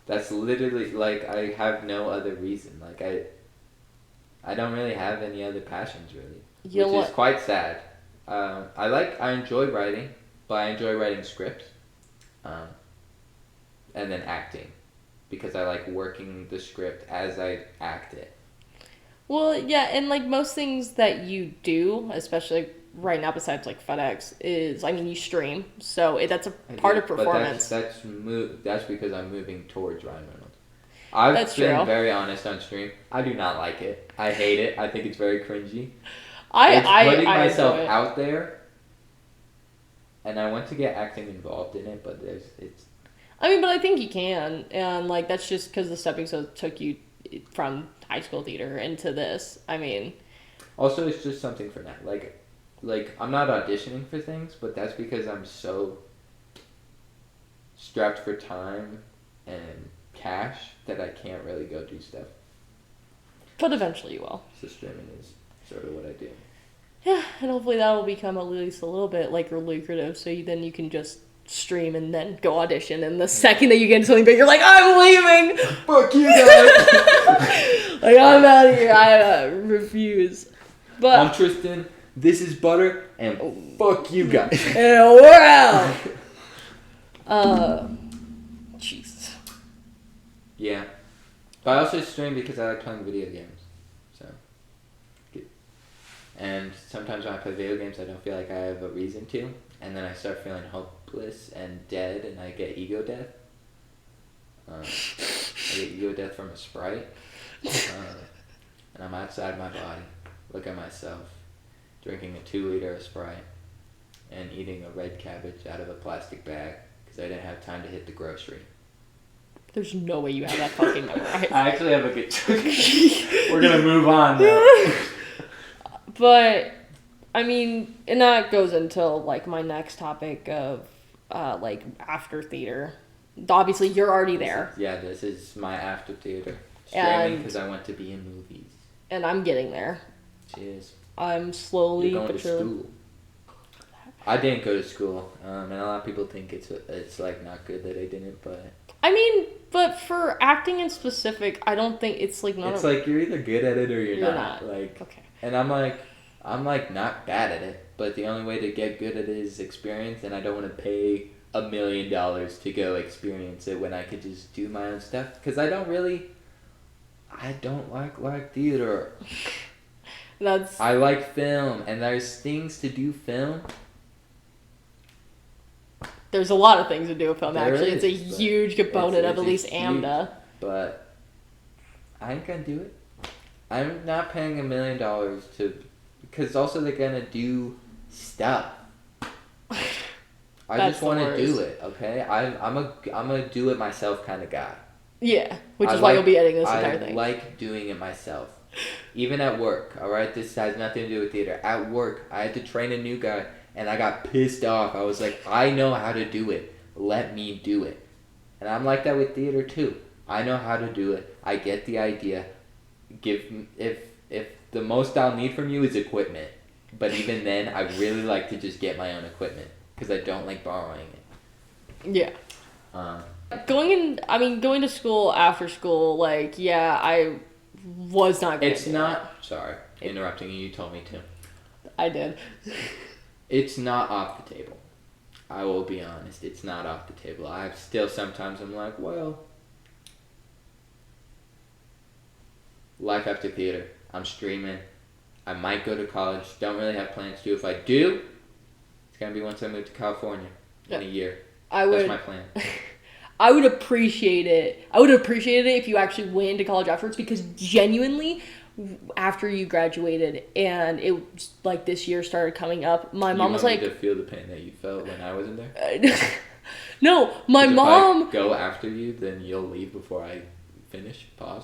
[SPEAKER 2] That's literally, like, I have no other reason. Like, I don't really have any other passions, really.
[SPEAKER 1] You know
[SPEAKER 2] which
[SPEAKER 1] what?
[SPEAKER 2] is quite sad. I enjoy writing, but I enjoy writing scripts. And then acting. Because I like working the script as I act it.
[SPEAKER 1] Well, yeah, and, like, most things that you do, especially right now besides, like, FedEx, is, I mean, you stream, so that's a part of performance.
[SPEAKER 2] But that's because I'm moving towards Ryan Reynolds. I've been very honest on stream. I do not like it. I hate it. I think it's very cringy. It's putting myself out there, and I want to get acting involved in it, but
[SPEAKER 1] I mean, but I think you can, and, like, that's just because the stepping stone took you from high school theater into this. I mean...
[SPEAKER 2] Also, it's just something for now. Like, I'm not auditioning for things, but that's because I'm so strapped for time and cash that I can't really go do stuff.
[SPEAKER 1] But eventually you will.
[SPEAKER 2] So streaming is sort of what I do.
[SPEAKER 1] Yeah, and hopefully that will become at least a little bit, like, lucrative, so then you can just stream and then go audition, and the second that you get into something big, you're like, I'm leaving!
[SPEAKER 2] Fuck you guys!
[SPEAKER 1] Like, I'm out of here. I refuse. But
[SPEAKER 2] I'm Tristan. This is Butter, and fuck you guys.
[SPEAKER 1] And we're out. Jesus.
[SPEAKER 2] Yeah. But I also stream because I like playing video games. So. And sometimes when I play video games, I don't feel like I have a reason to. And then I start feeling hopeless and dead, and I get ego death. I get ego death from a Sprite. And I'm outside my body. Look at myself. Drinking a 2-liter of Sprite. And eating a red cabbage out of a plastic bag. Because I didn't have time to hit the grocery.
[SPEAKER 1] There's no way you have that fucking memorized.
[SPEAKER 4] I actually have a good We're going to move on now.
[SPEAKER 1] But, I mean, and that goes into, like, my next topic of, like, after theater. Obviously, you're already there.
[SPEAKER 2] Yeah, this is my after theater. Streaming because I want to be in movies.
[SPEAKER 1] And I'm getting there.
[SPEAKER 2] Cheers.
[SPEAKER 1] I'm slowly
[SPEAKER 2] You're going
[SPEAKER 1] but
[SPEAKER 2] to
[SPEAKER 1] surely.
[SPEAKER 2] school. I didn't go to school, and a lot of people think it's like not good that I didn't, but
[SPEAKER 1] I mean, but for acting in specific, I don't think it's like not.
[SPEAKER 2] It's like you're either good at it or you're not. Like,
[SPEAKER 1] okay.
[SPEAKER 2] And I'm like not bad at it, but the only way to get good at it is experience, and I don't want to pay $1 million to go experience it when I could just do my own stuff. Because I don't like theater. I like film, and there's things to do film.
[SPEAKER 1] There's a lot of things to do with film,
[SPEAKER 2] There
[SPEAKER 1] actually.
[SPEAKER 2] is,
[SPEAKER 1] it's a huge component of at least AMDA.
[SPEAKER 2] But I ain't gonna do it. I'm not paying $1 million to... Because also they're gonna do stuff. I just want to do it, okay? I'm a do it myself kind of guy.
[SPEAKER 1] Yeah, which is why you'll be editing this entire thing.
[SPEAKER 2] I like doing it myself. Even at work, alright? This has nothing to do with theater. At work, I had to train a new guy, and I got pissed off. I was like, I know how to do it. Let me do it. And I'm like that with theater too. I know how to do it. I get the idea. If the most I'll need from you is equipment. But even then, I really like to just get my own equipment. Because I don't like borrowing it.
[SPEAKER 1] Yeah. Going to school after school, like, yeah, I was not going to
[SPEAKER 2] It's not... Sorry, interrupting you. You told me to.
[SPEAKER 1] I did.
[SPEAKER 2] It's not off the table. I will be honest. It's not off the table. Sometimes I'm like, well... Life after theater. I'm streaming. I might go to college. Don't really have plans to. If I do, it's going to be once I move to California in a year. That's my plan.
[SPEAKER 1] I would appreciate it. I would have appreciated it if you actually went into college afterwards, because genuinely, after you graduated and it like this year started coming up, my mom was like,
[SPEAKER 2] "You want me to feel the pain that you felt when I wasn't there?"
[SPEAKER 1] No, my mom.
[SPEAKER 2] If I go after you, then you'll leave before I finish. Pause.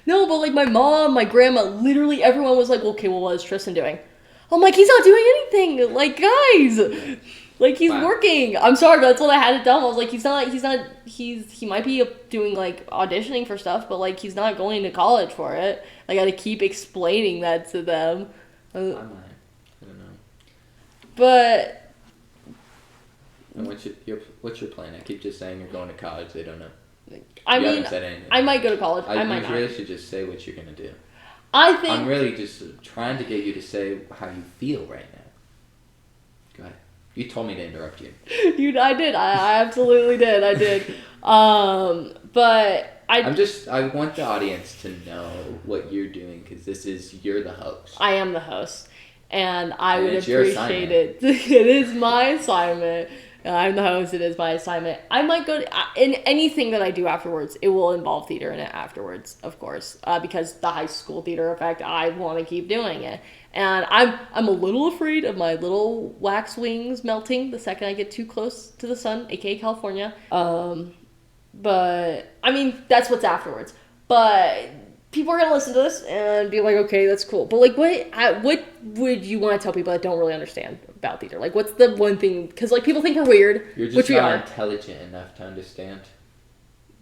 [SPEAKER 1] No, but like my mom, my grandma, literally everyone was like, "Okay, well, what is Tristan doing?" I'm like, "He's not doing anything. Like, guys." Like, he's working. I'm sorry, but that's what I had to tell him. I was like, he might be doing, like, auditioning for stuff, but, like, he's not going to college for it. I gotta keep explaining that to them.
[SPEAKER 2] I might. I don't know.
[SPEAKER 1] But...
[SPEAKER 2] And what's your plan? I keep just saying you're going to college. They don't know.
[SPEAKER 1] I
[SPEAKER 2] haven't said anything.
[SPEAKER 1] I might go to college. I might not.
[SPEAKER 2] You really should just say what you're going to do.
[SPEAKER 1] I'm
[SPEAKER 2] really just trying to get you to say how you feel right now. Go ahead. You told me to interrupt you.
[SPEAKER 1] I did. I absolutely did. I did. But
[SPEAKER 2] I want the audience to know what you're doing, because you're the host.
[SPEAKER 1] I am the host, and I would appreciate it. It is my assignment. I'm the host. It is my assignment. I might go in anything that I do afterwards. It will involve theater in it afterwards, of course, because the high school theater effect. I want to keep doing it. And I'm a little afraid of my little wax wings melting the second I get too close to the sun, aka California. But I mean, that's what's afterwards. But people are gonna listen to this and be like, okay, that's cool. But like, what would you want to tell people that don't really understand about theater? Like, what's the one thing? Because like people think we're weird,
[SPEAKER 2] You're just
[SPEAKER 1] which we
[SPEAKER 2] not
[SPEAKER 1] are.
[SPEAKER 2] Intelligent enough to understand.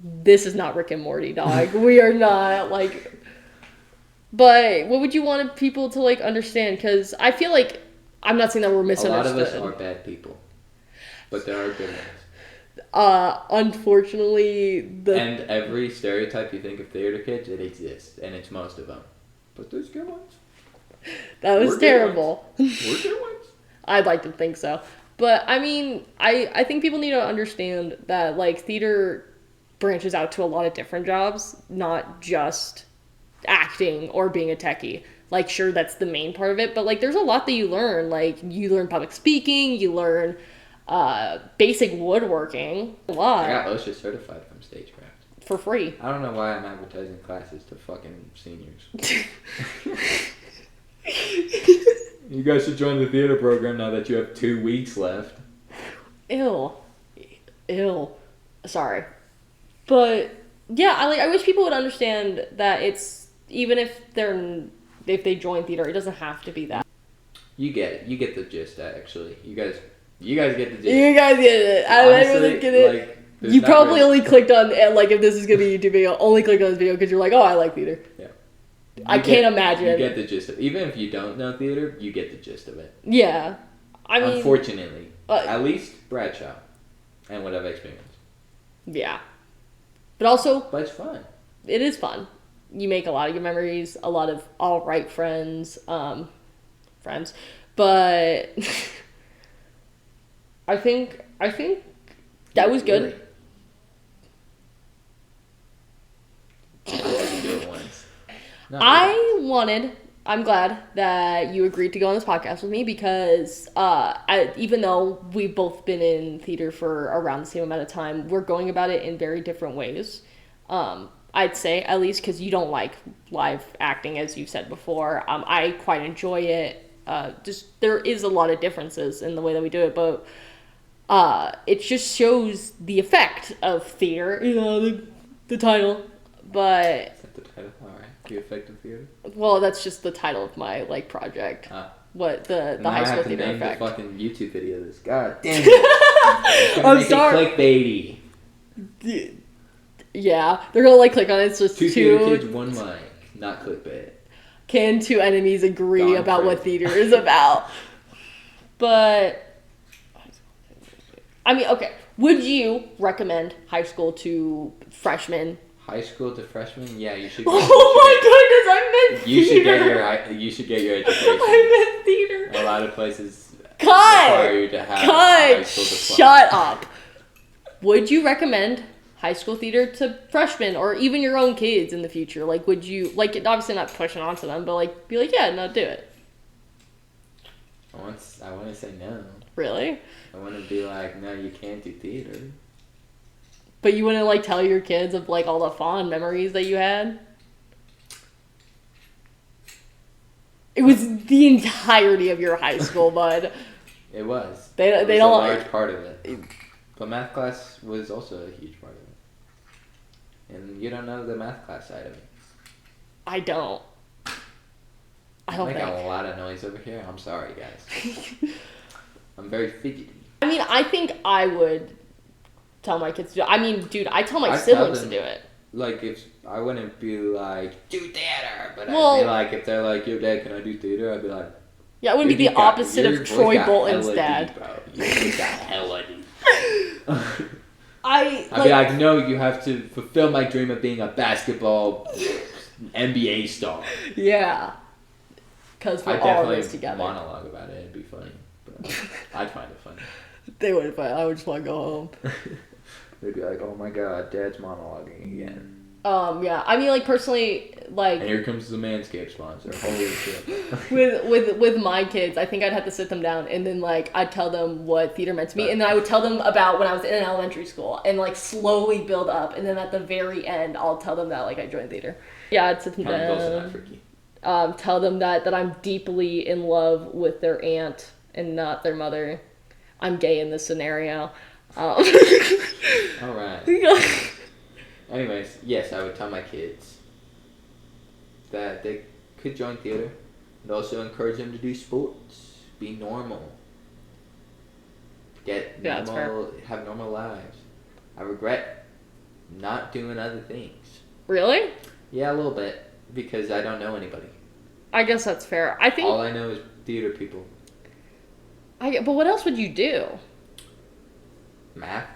[SPEAKER 1] This is not Rick and Morty, dog. We are not like. But what would you want people to, like, understand? Because I feel like, I'm not saying that we're misunderstood.
[SPEAKER 2] A lot of us are bad people. But there are good ones.
[SPEAKER 1] Unfortunately,
[SPEAKER 2] And every stereotype you think of theater kids, it exists. And it's most of them. But there's good ones.
[SPEAKER 1] That was terrible.
[SPEAKER 2] We're good ones.
[SPEAKER 1] I'd like to think so. But, I mean, I think people need to understand that, like, theater branches out to a lot of different jobs, not just acting or being a techie. Like, sure, that's the main part of it, but like there's a lot that you learn. Like, you learn public speaking, you learn basic woodworking, a lot.
[SPEAKER 2] I got OSHA certified from stagecraft.
[SPEAKER 1] for free.
[SPEAKER 2] I don't know why I'm advertising classes to fucking seniors. You guys should join the theater program now that you have 2 weeks left.
[SPEAKER 1] Ew. Sorry. But yeah, I wish people would understand that it's, even if they join theater, it doesn't have to be that.
[SPEAKER 2] You get it. You get the gist, actually. You guys get the gist.
[SPEAKER 1] You guys get it. I really get it.
[SPEAKER 2] Like,
[SPEAKER 1] You probably only clicked on, like, if this is going to be a YouTube video, only clicked on this video because you're like, oh, I like theater.
[SPEAKER 2] Yeah.
[SPEAKER 1] I can't imagine.
[SPEAKER 2] You get the gist of it. Even if you don't know theater, you get the gist of it.
[SPEAKER 1] Yeah. I mean,
[SPEAKER 2] unfortunately. At least Bradshaw. And what I've experienced.
[SPEAKER 1] Yeah. But also...
[SPEAKER 2] But it's fun.
[SPEAKER 1] It is fun. You make a lot of good memories, a lot of alright friends. But... I think that was good. I'm glad that you agreed to go on this podcast with me because even though we've both been in theater for around the same amount of time, we're going about it in very different ways. I'd say, at least because you don't like live acting, as you've said before. I quite enjoy it. Just there is a lot of differences in the way that we do it, but it just shows the effect of theater, the title. But
[SPEAKER 2] is that the title? All right, the effect of theater.
[SPEAKER 1] Well, that's just the title of my project. What the high school theater effect.
[SPEAKER 2] I have to name the fucking YouTube video. This. God damn it!
[SPEAKER 1] I'm sorry.
[SPEAKER 2] Clickbaity.
[SPEAKER 1] Yeah, they're gonna click on it. It's just
[SPEAKER 2] two theater kids, one mic, not clickbait.
[SPEAKER 1] Can two enemies agree about what theater is about? But I mean, okay. Would you recommend high school to freshmen?
[SPEAKER 2] High school to freshman? Yeah, you should.
[SPEAKER 1] Oh my goodness, I meant theater.
[SPEAKER 2] You should get your education.
[SPEAKER 1] I meant theater.
[SPEAKER 2] A lot of places require you to have high school diploma.
[SPEAKER 1] Shut up. Would you recommend high school theater to freshmen or even your own kids in the future? Like, would you, like, obviously not pushing onto them, but like, be like, yeah, no, do it.
[SPEAKER 2] I want to say no.
[SPEAKER 1] Really?
[SPEAKER 2] I want to be like, no, you can't do theater.
[SPEAKER 1] But you wouldn't, like, tell your kids of, like, all the fond memories that you had? It was the entirety of your high school, bud.
[SPEAKER 2] It was.
[SPEAKER 1] They
[SPEAKER 2] it was
[SPEAKER 1] don't,
[SPEAKER 2] a large part of it. But math class was also a huge part of it. And you don't know the math class side of it.
[SPEAKER 1] I don't.
[SPEAKER 2] I'm making a lot of noise over here. I'm sorry, guys. I'm very fidgety.
[SPEAKER 1] I mean, I think I would tell my kids to do it. I mean, dude, I tell my siblings to do it.
[SPEAKER 2] Like, if I wouldn't be like, do theater, but I'd be like, if they're like, yo, Dad, can I do theater? I'd be like,
[SPEAKER 1] yeah, I wouldn't be the opposite of Troy Bolton's dad.
[SPEAKER 2] You got hella deep.
[SPEAKER 1] I'd
[SPEAKER 2] be like, no, you have to fulfill my dream of being a basketball NBA star.
[SPEAKER 1] Yeah. Because we're all in this together.
[SPEAKER 2] I'd definitely monologue about it. It'd be funny. But I'd find it funny.
[SPEAKER 1] They would, but I would just want to go home.
[SPEAKER 2] They'd be like, oh my god, Dad's monologuing again.
[SPEAKER 1] Yeah. I mean, like, personally, like...
[SPEAKER 2] And here comes the Manscaped sponsor. Holy shit.
[SPEAKER 1] with my kids, I think I'd have to sit them down and then, like, I'd tell them what theater meant to me. And then I would tell them about when I was in elementary school and, like, slowly build up. And then at the very end, I'll tell them that, like, I joined theater. Yeah, I'd sit them down. Tell them that I'm deeply in love with their aunt and not their mother. I'm gay in this scenario.
[SPEAKER 2] All right. Anyways, yes, I would tell my kids that they could join theater and also encourage them to do sports, be normal, have normal lives. I regret not doing other things.
[SPEAKER 1] Really?
[SPEAKER 2] Yeah, a little bit, because I don't know anybody.
[SPEAKER 1] I guess that's fair. I think
[SPEAKER 2] all I know is theater people.
[SPEAKER 1] But what else would you do?
[SPEAKER 2] Math?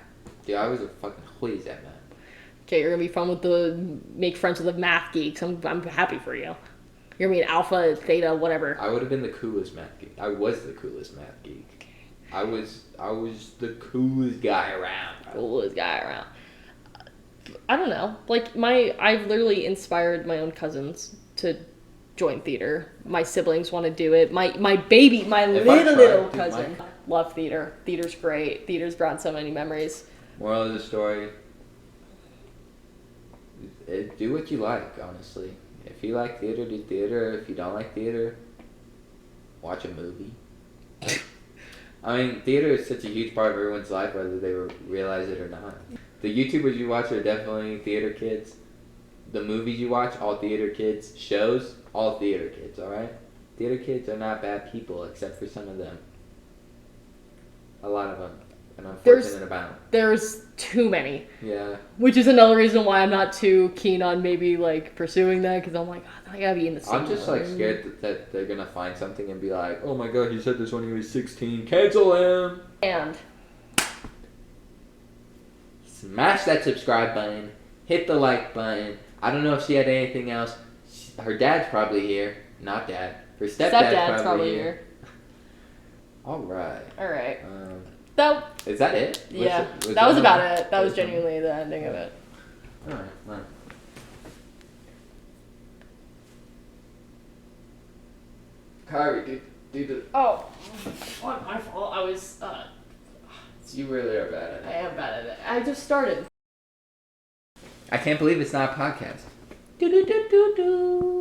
[SPEAKER 2] Dude, I was a fucking whiz at math.
[SPEAKER 1] Okay, you're gonna be fun with make friends with the math geeks. I'm happy for you. You're gonna be an alpha, theta, whatever.
[SPEAKER 2] I would have been the coolest math geek. I was the coolest math geek. I was the coolest guy around.
[SPEAKER 1] Coolest guy around. I don't know. Like I've literally inspired my own cousins to join theater. My siblings want to do it. My little cousin love theater. Theater's great. Theater's brought so many memories.
[SPEAKER 2] Moral of the story: Do what you like, honestly. If you like theater, do theater. If you don't like theater, watch a movie. I mean, theater is such a huge part of everyone's life, whether they realize it or not. The YouTubers you watch are definitely theater kids. The movies you watch, all theater kids. Shows, all theater kids, alright? Theater kids are not bad people, except for some of them. A lot of them. And I'm fortunate about.
[SPEAKER 1] There's too many.
[SPEAKER 2] Yeah.
[SPEAKER 1] Which is another reason why I'm not too keen on maybe like pursuing that, because I'm like, oh, I gotta be in the same
[SPEAKER 2] I'm just like
[SPEAKER 1] room.
[SPEAKER 2] scared that they're gonna find something and be like, oh my god, he said this when he was 16. Cancel him.
[SPEAKER 1] And
[SPEAKER 2] Smash that subscribe button. Hit the like button. I don't know if she had anything else. Her dad's probably here. Not dad. Her stepdad's probably here. All right.
[SPEAKER 1] All right.
[SPEAKER 2] That is that it?
[SPEAKER 1] Yeah. That was about it. That was genuinely the ending of it.
[SPEAKER 2] All right. Well. Kyrie, do the.
[SPEAKER 1] Oh, not my fault. I was.
[SPEAKER 2] You really are bad at it.
[SPEAKER 1] I am bad at it. I just started.
[SPEAKER 2] I can't believe it's not a podcast.
[SPEAKER 1] Do do do do do.